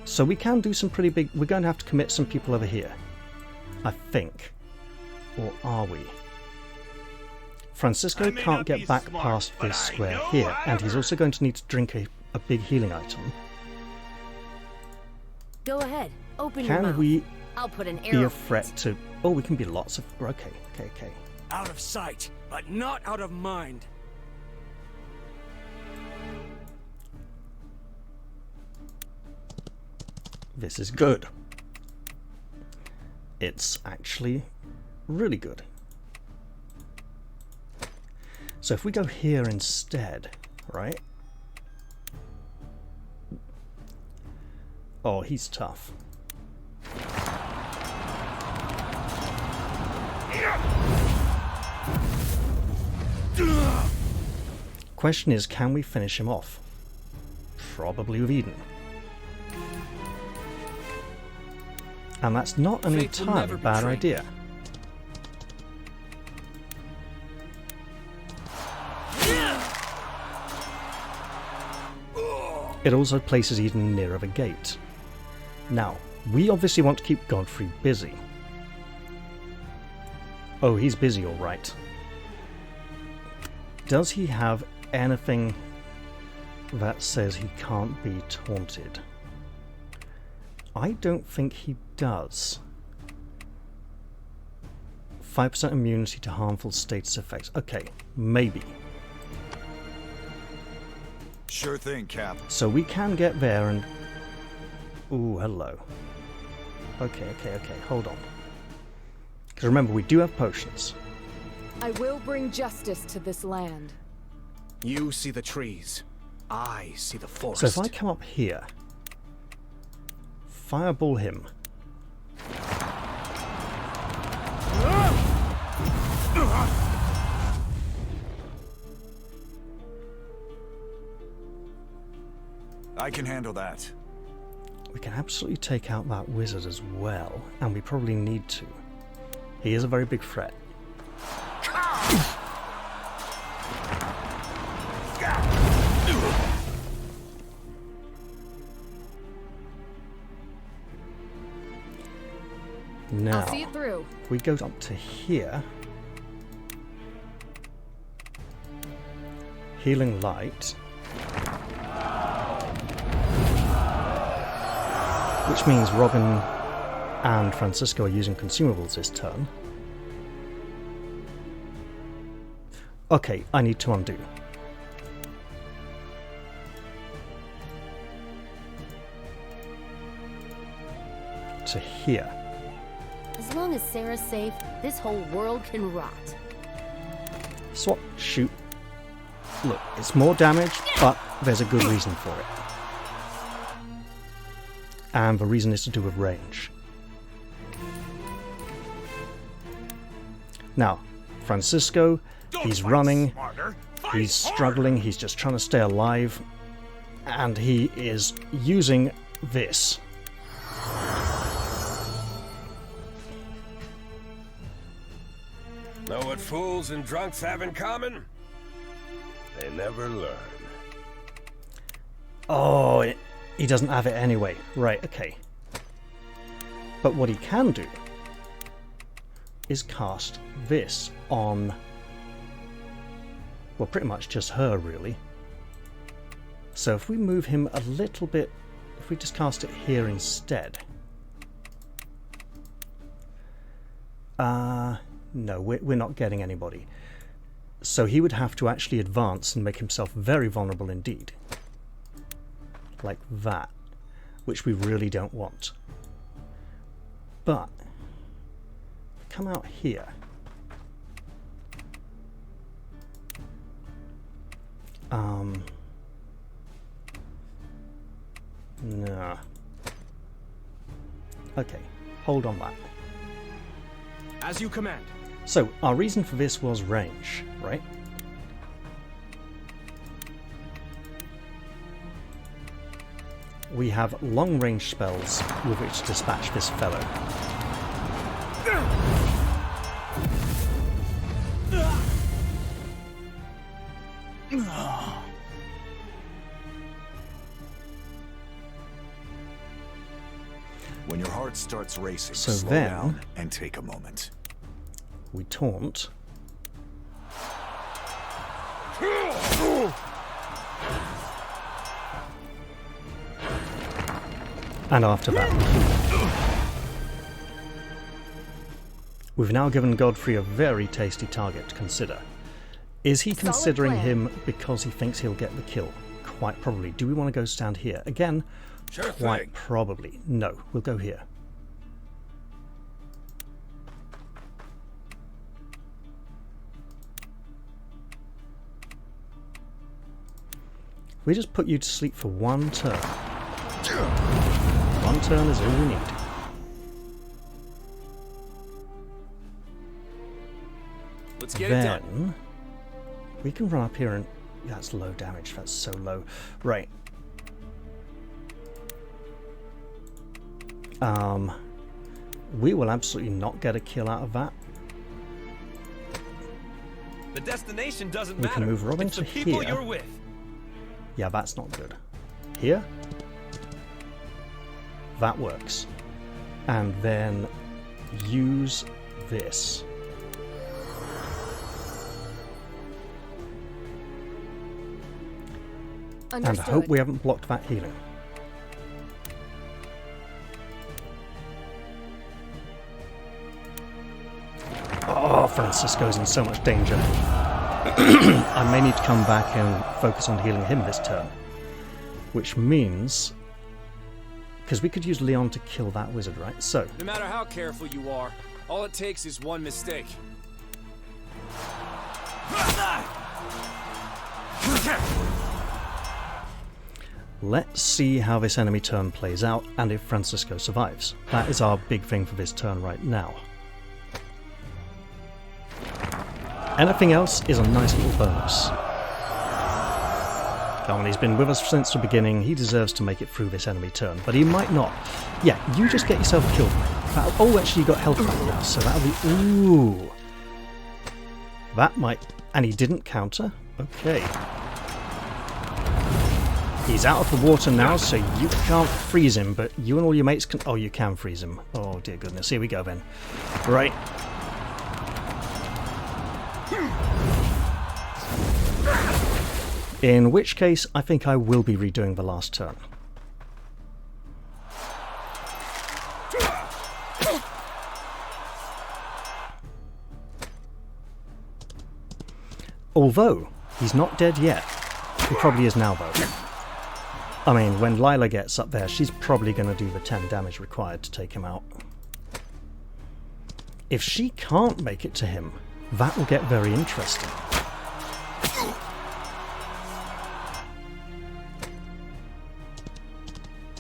So we can do some pretty big... We're going to have to commit some people over here. I think. Or are we? Francisco can't get back past this square here, and he's also going to need to drink a big healing item. Go ahead. Open your mouth. Can we I'll put an be arrow. a threat to... Oh, we can be lots of... Okay. Out of sight, but not out of mind. This is good. It's actually really good. So if we go here instead, right? Oh, he's tough. Question is, can we finish him off? Probably with Eden. And that's not an entirely bad idea. It also places Eden nearer the gate. Now, we obviously want to keep Godfrey busy. Oh, he's busy all right. Does he have anything that says he can't be taunted? I don't think he does. 5% immunity to harmful status effects. Okay, maybe. Sure thing, Cap. So we can get there and... Ooh, hello. Okay, hold on. Because remember, we do have potions. I will bring justice to this land. You see the trees. I see the forest. So if I come up here, fireball him. I can handle that. We can absolutely take out that wizard as well, and we probably need to. He is a very big threat. Now, I'll see it through. if we go up to here, healing light, which means Robin and Francisco are using consumables this turn. Okay, I need to undo. To here. As long as Sarah's safe, this whole world can rot. Swap, shoot. Look, it's more damage, but there's a good reason for it. And the reason is to do with range. Now, Francisco, he's running, he's struggling, he's just trying to stay alive, and he is using this. Know what fools and drunks have in common? They never learn. Oh, he doesn't have it anyway. Right, okay. But what he can do is cast this on, well, pretty much just her, really. So if we move him a little bit, if we just cast it here instead. No, we're not getting anybody. So he would have to actually advance and make himself very vulnerable indeed. Like that. Which we really don't want. But, come out here. Nah. Okay, hold on that. As you command. So, our reason for this was range, right? We have long-range spells with which to dispatch this fellow. When your heart starts racing, So slow then, down and take a moment. We taunt. And after that, we've now given Godfrey a very tasty target to consider. Is he considering him because he thinks he'll get the kill? Quite probably. Do we want to go stand here? Again, quite probably. No, we'll go here. We just put you to sleep for one turn. One turn is all we need. Let's get it done. We can run up here and... That's low damage, that's so low. Right. We will absolutely not get a kill out of that. The destination doesn't We matter. can move Robin It's to the people here. you're with. Yeah, that's not good. Here? That works. And then use this. Understood. And hope we haven't blocked that healing. Oh, Francisco's in so much danger. I may need to come back and focus on healing him this turn. Which means... Because we could use Leon to kill that wizard, right? So... No matter how careful you are, all it takes is one mistake. Let's see how this enemy turn plays out and if Francisco survives. That is our big thing for this turn right now. Anything else is a nice little bonus. Come on, he's been with us since the beginning. He deserves to make it through this enemy turn, but he might not. Yeah, you just get yourself killed. Oh, actually, you got health back now, so that'll be... Ooh. That might... And he didn't counter? Okay. He's out of the water now, so you can't freeze him, but you and all your mates can... Oh, you can freeze him. Oh, dear goodness. Here we go, then. Right. In which case, I think I will be redoing the last turn. Although, he's not dead yet. He probably is now, though. I mean, when Lila gets up there, she's probably going to do the 10 damage required to take him out. If she can't make it to him, that will get very interesting.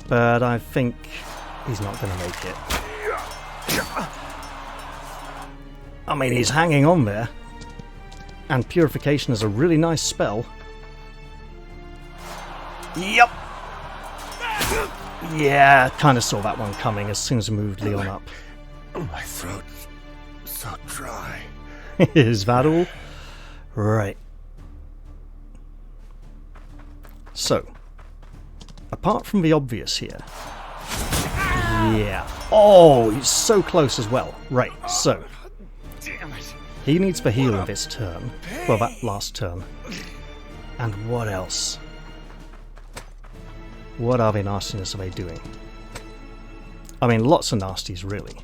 But I think he's not going to make it. I mean, he's hanging on there. And Purification is a really nice spell. Yep. Yeah, kind of saw that one coming as soon as we moved Leon up. My throat's so dry. Is that all? Right. So, apart from the obvious here. Yeah. Oh, he's so close as well. Right, so. He needs the heal in this turn. Well, that last turn. And what else? What other nastiness are they doing? I mean, lots of nasties, really.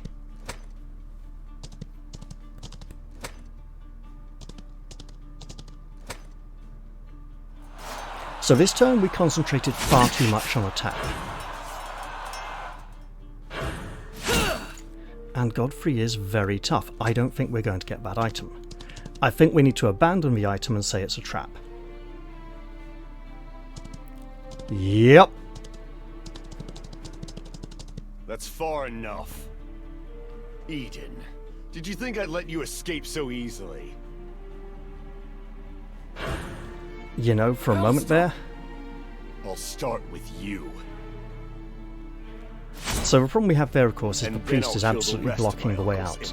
So this turn we concentrated far too much on attack. And Godfrey is very tough. I don't think we're going to get that item. I think we need to abandon the item and say it's a trap. Yep. That's far enough. Eden, did you think I'd let you escape so easily? You know, for a moment there. I'll start with you. So the problem we have there, of course, is the priest is absolutely blocking the way out.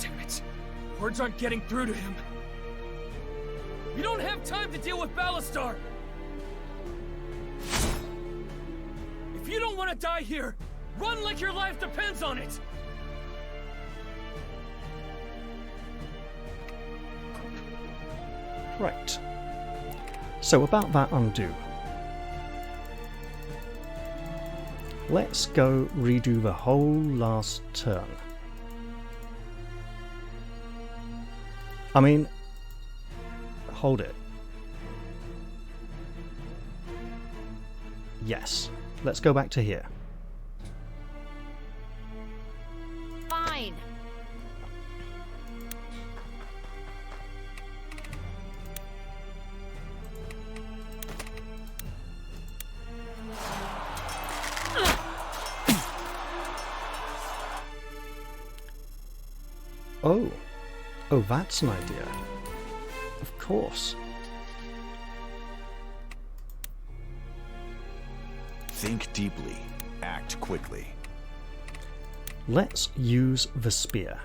Damn it. Words aren't getting through to him. You don't have time to deal with Ballastar. If you don't want to die here, run like your life depends on it. Right. So about that undo. Let's go redo the whole last turn. I mean, hold it. Yes. Let's go back to here. Fine. Oh. Oh, that's an idea. Of course. Think deeply. Act quickly. Let's use the spear.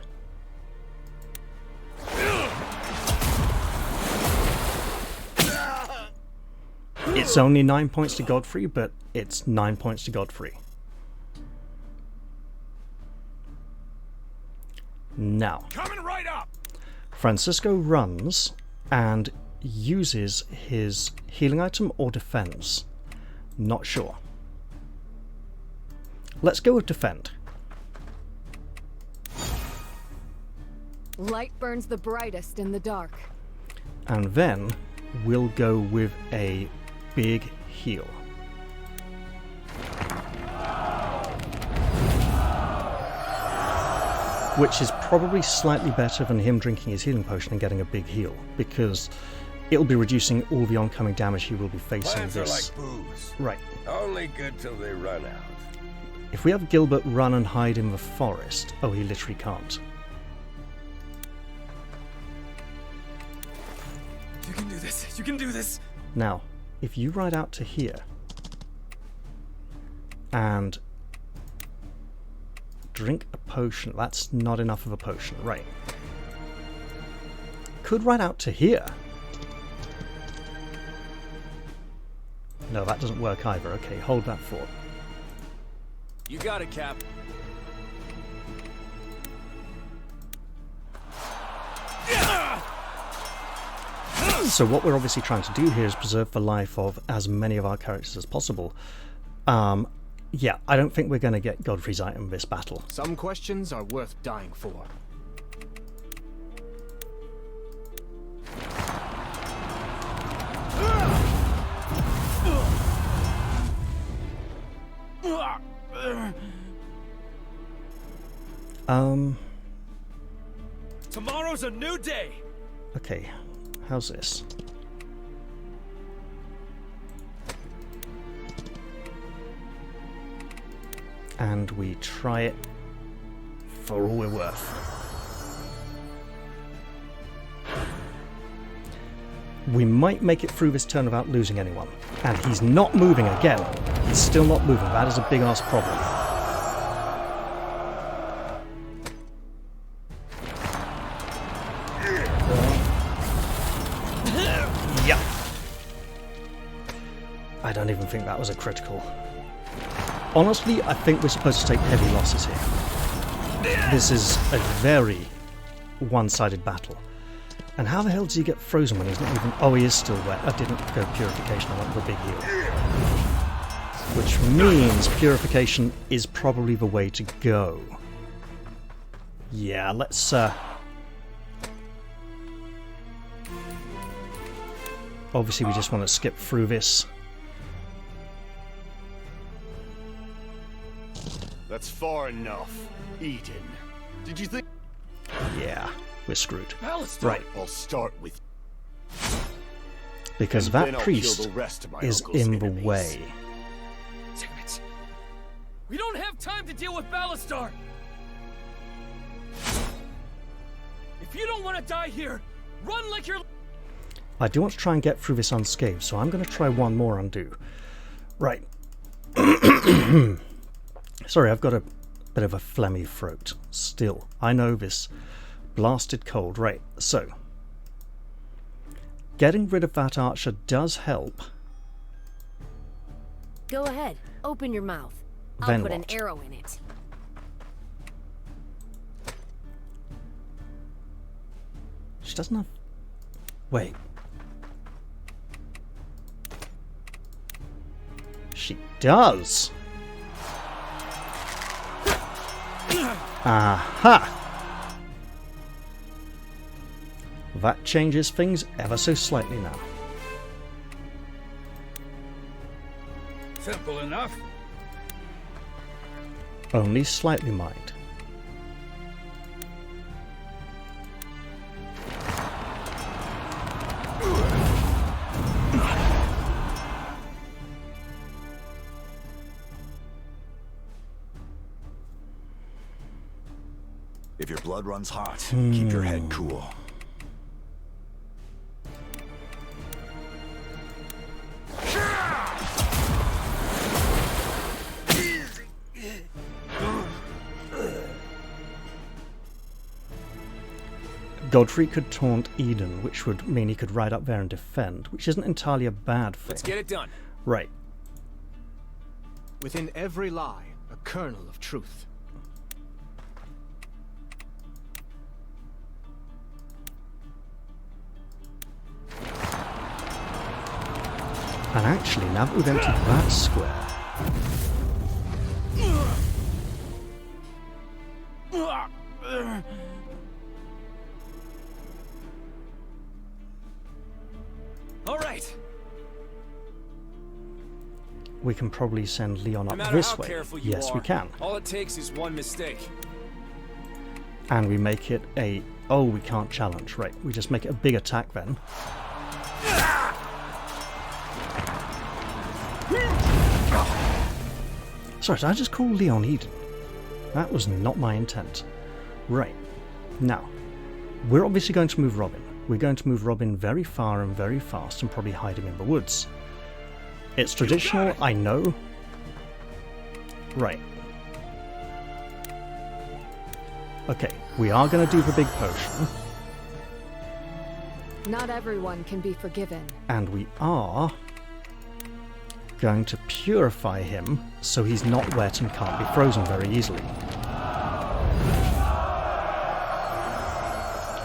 It's only 9 points to Godfrey, but it's 9 points to Godfrey. Now, coming right up. Francisco runs and uses his healing item or defends. Not sure. Let's go with defend. Light burns the brightest in the dark. And then we'll go with a big heal. Which is probably slightly better than him drinking his healing potion and getting a big heal, because it'll be reducing all the oncoming damage he will be facing Plants are this. like booze. Right. Only good till they run out. If we have Gilbert run and hide in the forest... Oh, he literally can't. You can do this. You can do this. Now, if you ride out to here and drink a potion, that's not enough of a potion, right? Could ride out to here. No, that doesn't work either. Okay, hold that thought. You got it, Cap. So what we're obviously trying to do here is preserve the life of as many of our characters as possible. Yeah, I don't think we're going to get Godfrey's item this battle. Some questions are worth dying for. Tomorrow's a new day. Okay, how's this? And we try it for all we're worth. We might make it through this turn without losing anyone. And he's not moving again. He's still not moving. That is a big ass problem. Yeah. I don't even think that was a critical. Honestly, I think we're supposed to take heavy losses here. This is a very one-sided battle. And how the hell does he get frozen when he's not even... Oh, he is still wet. I didn't go purification, I went for a big heal. Which means purification is probably the way to go. Yeah, let's... Obviously, we just want to skip through this. That's far enough. Eden, did you think... Yeah, we're screwed. Alistair. Right. I'll start with... Because and that then I'll priest kill the rest of my is uncle's in the enemies. way. Damn it. We don't have time to deal with Ballastar. If you don't want to die here, run like you're... I do want to try and get through this unscathed, so I'm going to try one more undo. Right. Sorry, I've got a bit of a phlegmy throat. Still, I know this blasted cold. Right, so... Getting rid of that archer does help. Go ahead. Open your mouth. Then I'll put an what? arrow in it. She doesn't have... Wait. She does! Aha! That changes things ever so slightly now. Simple enough. Only slightly, mind. If your blood runs hot, keep your head cool. Godfrey could taunt Eden, which would mean he could ride up there and defend, which isn't entirely a bad thing. Let's get it done. Right. Within every lie, a kernel of truth. And actually, now that we've emptied that square... All right. We can probably send Leon No up matter this how way. careful you Yes, are, we can. all it takes is one mistake. And we make it a... Oh, we can't challenge. Right, we just make it a big attack then. Sorry, did I just call Leon Eden? That was not my intent. Right. Now, we're obviously going to move Robin. We're going to move Robin very far and very fast and probably hide him in the woods. It's traditional, I know. Right. Okay, we are going to do the big potion. Not everyone can be forgiven. And we are going to purify him so he's not wet and can't be frozen very easily.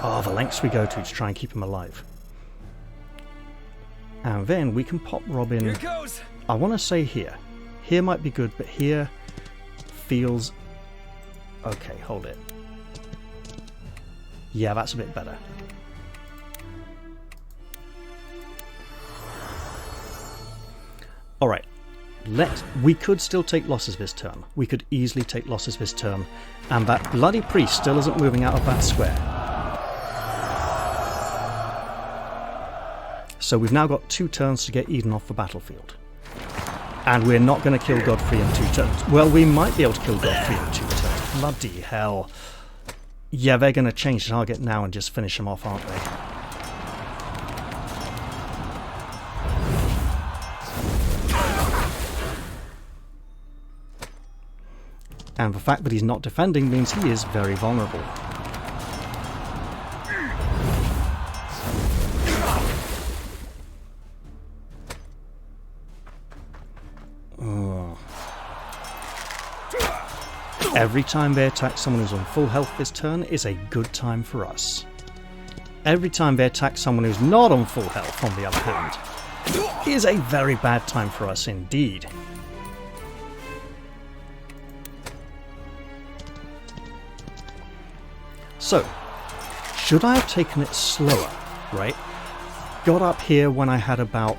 Oh, the lengths we go to try and keep him alive. And then we can pop Robin. Here goes. I want to say here. Here might be good, but here feels... Okay, hold it. Yeah, that's a bit better. Alright, we could still take losses this turn. We could easily take losses this turn. And that bloody priest still isn't moving out of that square. So we've now got 2 turns to get Eden off the battlefield. And we're not going to kill Godfrey in 2 turns. Well, we might be able to kill Godfrey in 2 turns. Bloody hell. Yeah, they're going to change the target now and just finish him off, aren't they? And the fact that he's not defending means he is very vulnerable. Every time they attack someone who's on full health this turn is a good time for us. Every time they attack someone who's not on full health, on the other hand, is a very bad time for us indeed. So, should I have taken it slower, right? Got up here when I had about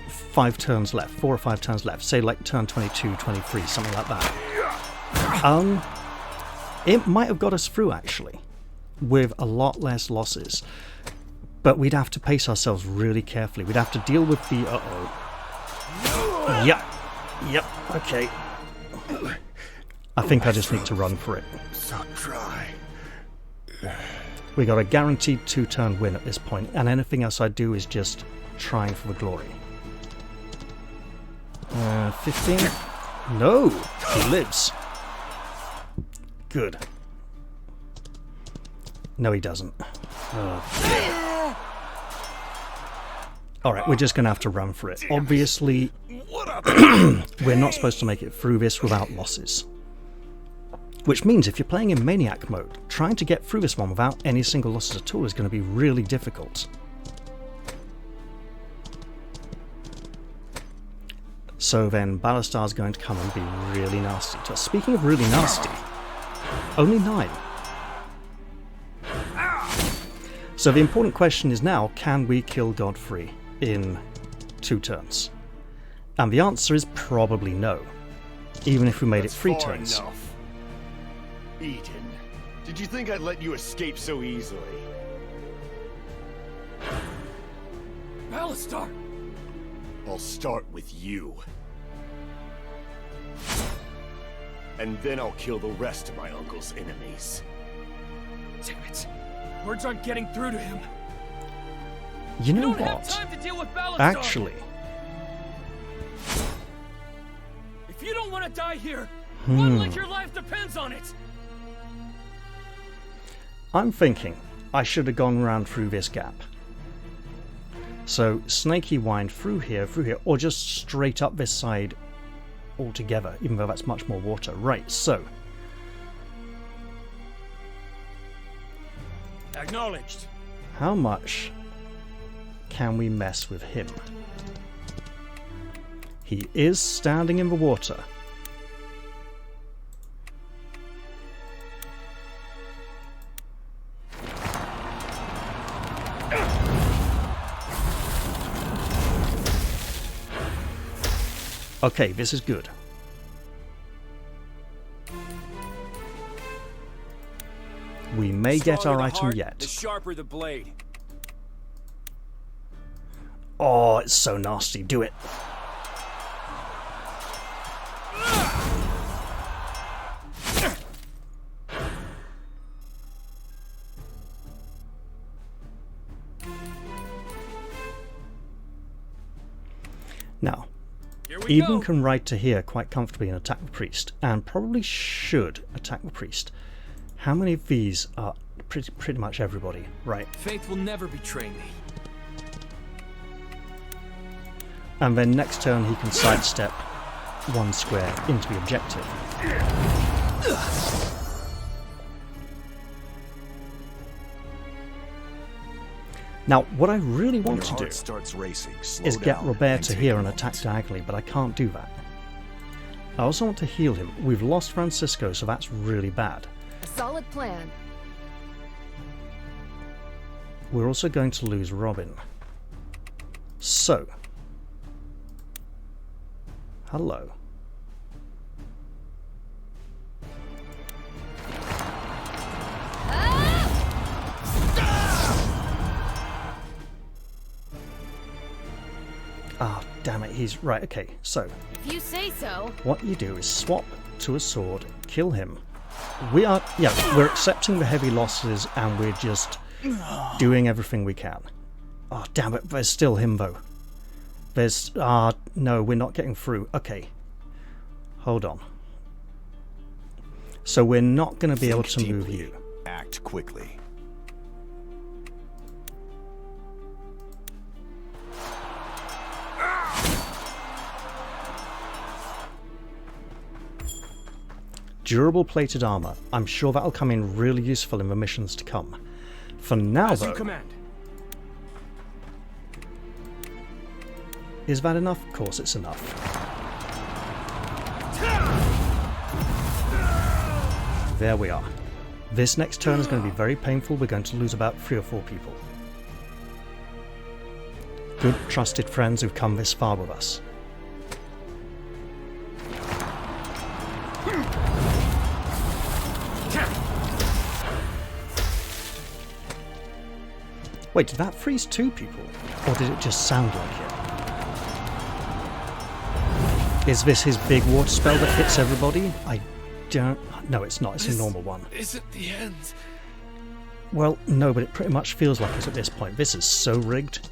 5 turns left, 4 or 5 turns left, say like turn 22, 23, something like that. It might have got us through actually, with a lot less losses, but we'd have to pace ourselves really carefully. We'd have to deal with the Yep, okay. I think I just need to run for it. So dry. We got a guaranteed 2-turn win at this point, and anything else I do is just trying for the glory. 15? No! He lives. Good. No, he doesn't. Alright, we're just going to have to run for it. Obviously, we're not supposed to make it through this without losses. Which means if you're playing in Maniac mode, trying to get through this one without any single losses at all is going to be really difficult. So then Ballastar's going to come and be really nasty to us. Speaking of really nasty, only 9. So the important question is now, can we kill Godfrey in 2 turns? And the answer is probably no, even if we made it 3 turns. Enough. Eden, did you think I'd let you escape so easily? Ballastar! I'll start with you. And then I'll kill the rest of my uncle's enemies. Damn it. Words aren't getting through to him. You know don't have what? time to deal with Ballastar. Actually, if you don't want to die here, run like your life depends on it. I'm thinking I should have gone round through this gap. So snaky wind through here, or just straight up this side altogether, even though that's much more water. Right, so Acknowledged. how much can we mess with him? He is standing in the water. Okay, this is good. We may get our item yet. The sharper the blade. Oh, it's so nasty. Do it. Now, Eden can ride to here quite comfortably and attack the priest, and probably should attack the priest. How many of these are pretty much everybody, right? Faith will never betray me. And then next turn he can sidestep one square into the objective. Now, what I really want to do is get Robert to here and attack diagonally, but I can't do that. I also want to heal him. We've lost Francisco, so that's really bad. A solid plan. We're also going to lose Robin. So. Hello. Ah, damn it, he's right, okay, so. If you say so. What you do is swap to a sword, kill him. We're accepting the heavy losses and we're just doing everything we can. Oh, damn it, there's still him though. There's, no, we're not getting through. Okay, hold on. So we're not going to be able to move you. Act quickly. Durable plated armor. I'm sure that'll come in really useful in the missions to come. For now, As though, you command. Is that enough? Of course it's enough. There we are. This next turn is going to be very painful. We're going to lose about 3 or 4 people. Good, trusted friends who've come this far with us. Wait, did that freeze 2 people? Or did it just sound like it? Is this his big water spell that hits everybody? I don't... No, it's not. It's a normal one. Isn't the end? Well, no, but it pretty much feels like it at this point. This is so rigged.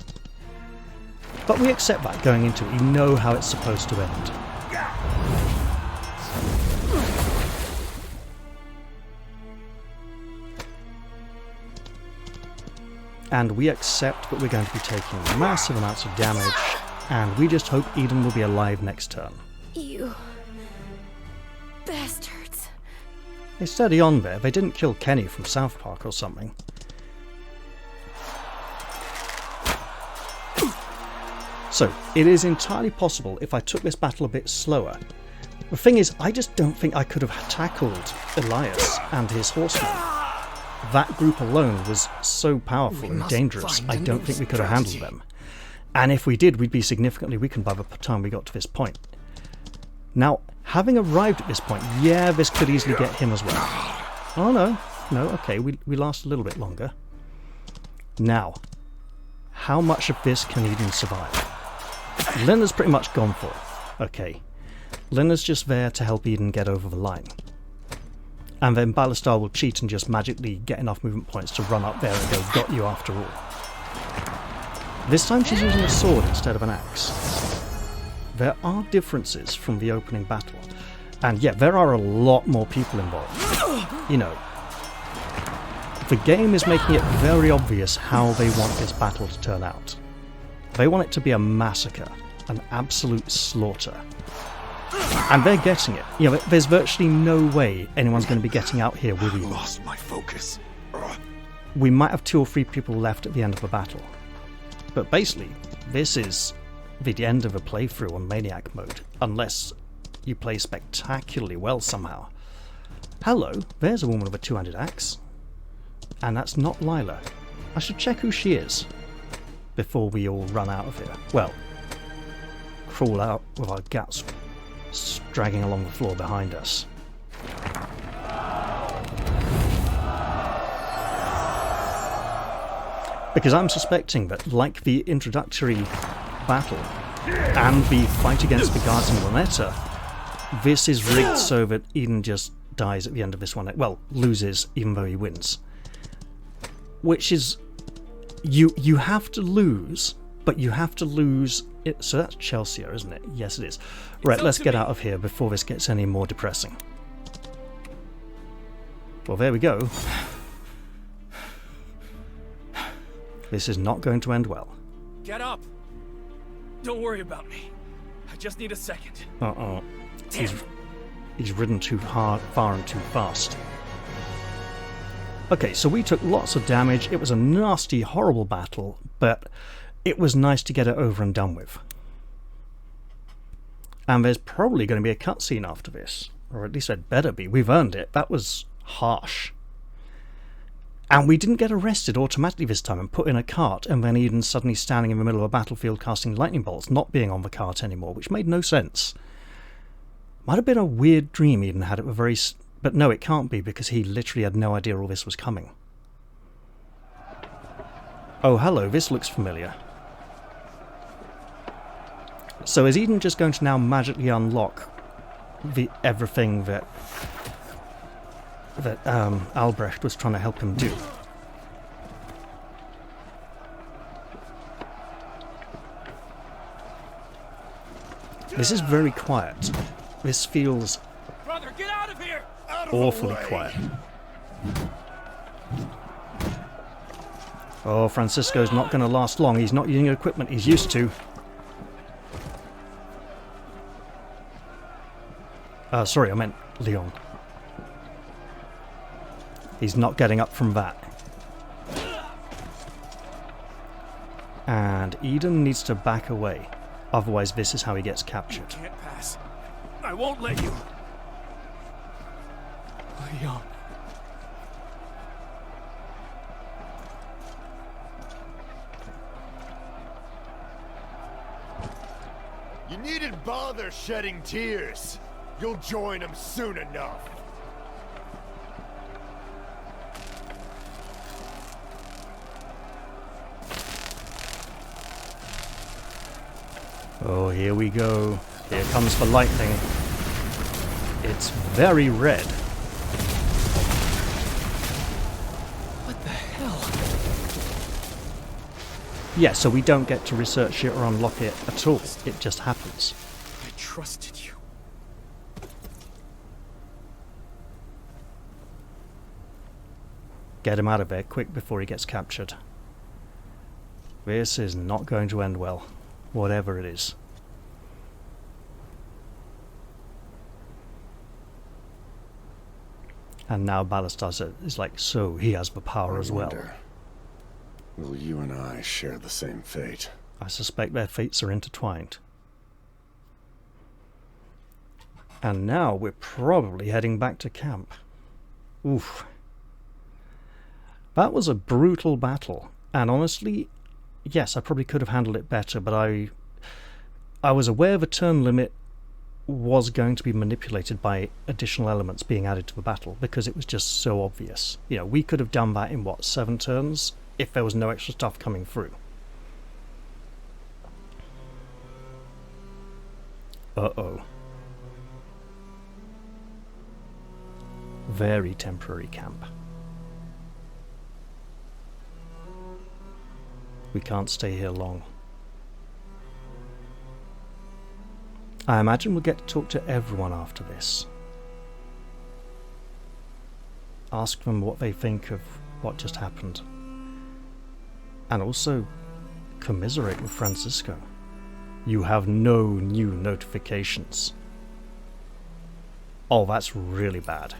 But we accept that going into it. We know how it's supposed to end. And we accept that we're going to be taking massive amounts of damage, and we just hope Eden will be alive next turn. You bastards. They steady on there. They didn't kill Kenny from South Park or something. So, it is entirely possible if I took this battle a bit slower. The thing is, I just don't think I could have tackled Elias and his horsemen. That group alone was so powerful and dangerous, I don't think we could have handled them. And if we did, we'd be significantly weakened by the time we got to this point. Now, having arrived at this point, yeah, this could easily get him as well. Oh no, okay, we last a little bit longer. Now, how much of this can Eden survive? Lena's pretty much gone for it. Okay, Lena's just there to help Eden get over the line. And then Ballastar will cheat and just magically get enough movement points to run up there and go, got you after all. This time she's using a sword instead of an axe. There are differences from the opening battle. And yeah, there are a lot more people involved. You know, the game is making it very obvious how they want this battle to turn out. They want it to be a massacre, an absolute slaughter. And they're getting it. You know, there's virtually no way anyone's going to be getting out here with you. Lost my focus. We might have 2 or 3 people left at the end of the battle. But basically, this is the end of a playthrough on Maniac mode, unless you play spectacularly well somehow. Hello, there's a woman with a 2-handed axe. And that's not Lila. I should check who she is before we all run out of here. Well, crawl out with our guts dragging along the floor behind us. Because I'm suspecting that, like the introductory battle and the fight against the guards in Luneta, this is rigged so that Eden just dies at the end of this one. Well, loses even though he wins. Which is... You have to lose, but you have to lose... So that's Chelsea, isn't it? Yes, it is. Right, let's get out of here before this gets any more depressing. Well, there we go. This is not going to end well. Get up! Don't worry about me. I just need a second. Uh-oh. He's ridden too far and too fast. Okay, so we took lots of damage. It was a nasty, horrible battle, but it was nice to get it over and done with. And there's probably going to be a cutscene after this. Or at least it better be. We've earned it. That was harsh. And we didn't get arrested automatically this time and put in a cart, and then Eden suddenly standing in the middle of a battlefield casting lightning bolts, not being on the cart anymore, which made no sense. Might have been a weird dream Eden had. It were very... But no, it can't be, because he literally had no idea all this was coming. Oh, hello, this looks familiar. So is Eden just going to now magically unlock everything that Albrecht was trying to help him do? This is very quiet. This feels Brother, get out of here! Awfully quiet. Oh, Francisco's not going to last long. He's not using equipment he's used to. Sorry, I meant Leon. He's not getting up from that. And Eden needs to back away. Otherwise, this is how he gets captured. You can't pass. I won't let you. Leon. You needn't bother shedding tears. You'll join them soon enough. Oh, here we go. Here comes the lightning. It's very red. What the hell? Yeah, so we don't get to research it or unlock it at all. It just happens. I trusted you. Get him out of there quick before he gets captured. This is not going to end well. Whatever it is. And now Ballastar is like, so he has the power as well. Will you and I share the same fate? I suspect their fates are intertwined. And now we're probably heading back to camp. Oof. That was a brutal battle. And honestly, yes, I probably could have handled it better, but I was aware the turn limit was going to be manipulated by additional elements being added to the battle, because it was just so obvious. You know, we could have done that in, what, 7 turns, if there was no extra stuff coming through. Uh-oh. Very temporary camp. We can't stay here long. I imagine we'll get to talk to everyone after this. Ask them what they think of what just happened. And also commiserate with Francisco. You have no new notifications. Oh, that's really bad.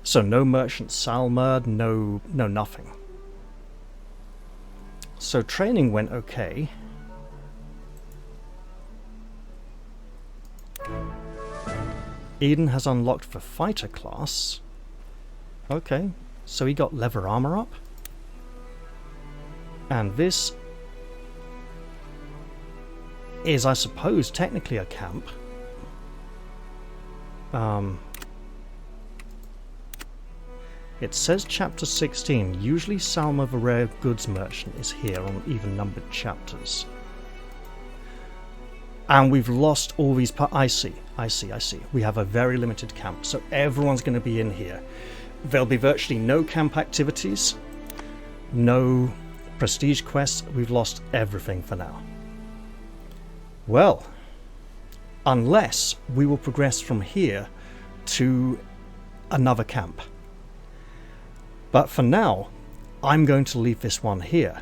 So no Merchant Salmud, no nothing. So training went okay. Eden has unlocked the fighter class. Okay, so he got leather armor up. And this is, I suppose, technically a camp. It says chapter 16. Usually Salma the Rare Goods Merchant is here on even-numbered chapters. And we've lost all these I see. We have a very limited camp, so everyone's going to be in here. There'll be virtually no camp activities, no prestige quests. We've lost everything for now. Well, unless we will progress from here to another camp. But for now, I'm going to leave this one here.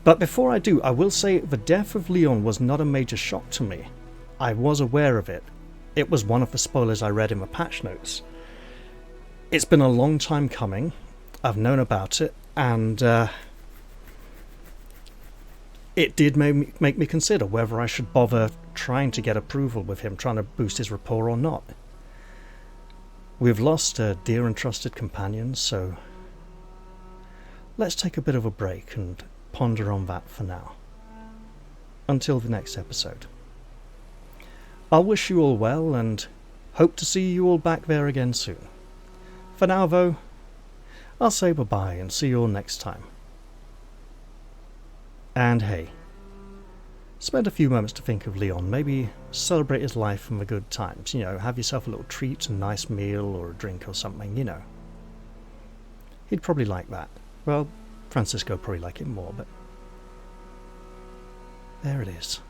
But before I do, I will say the death of Leon was not a major shock to me. I was aware of it. It was one of the spoilers I read in the patch notes. It's been a long time coming. I've known about it, and it did make me consider whether I should bother trying to get approval with him, trying to boost his rapport or not. We've lost a dear and trusted companion, so let's take a bit of a break and ponder on that for now. Until the next episode. I'll wish you all well and hope to see you all back there again soon. For now, though, I'll say bye-bye and see you all next time. And hey, spend a few moments to think of Leon. Maybe celebrate his life and the good times. You know, have yourself a little treat, a nice meal or a drink or something, you know. He'd probably like that. Well, Francisco probably like it more, but there it is.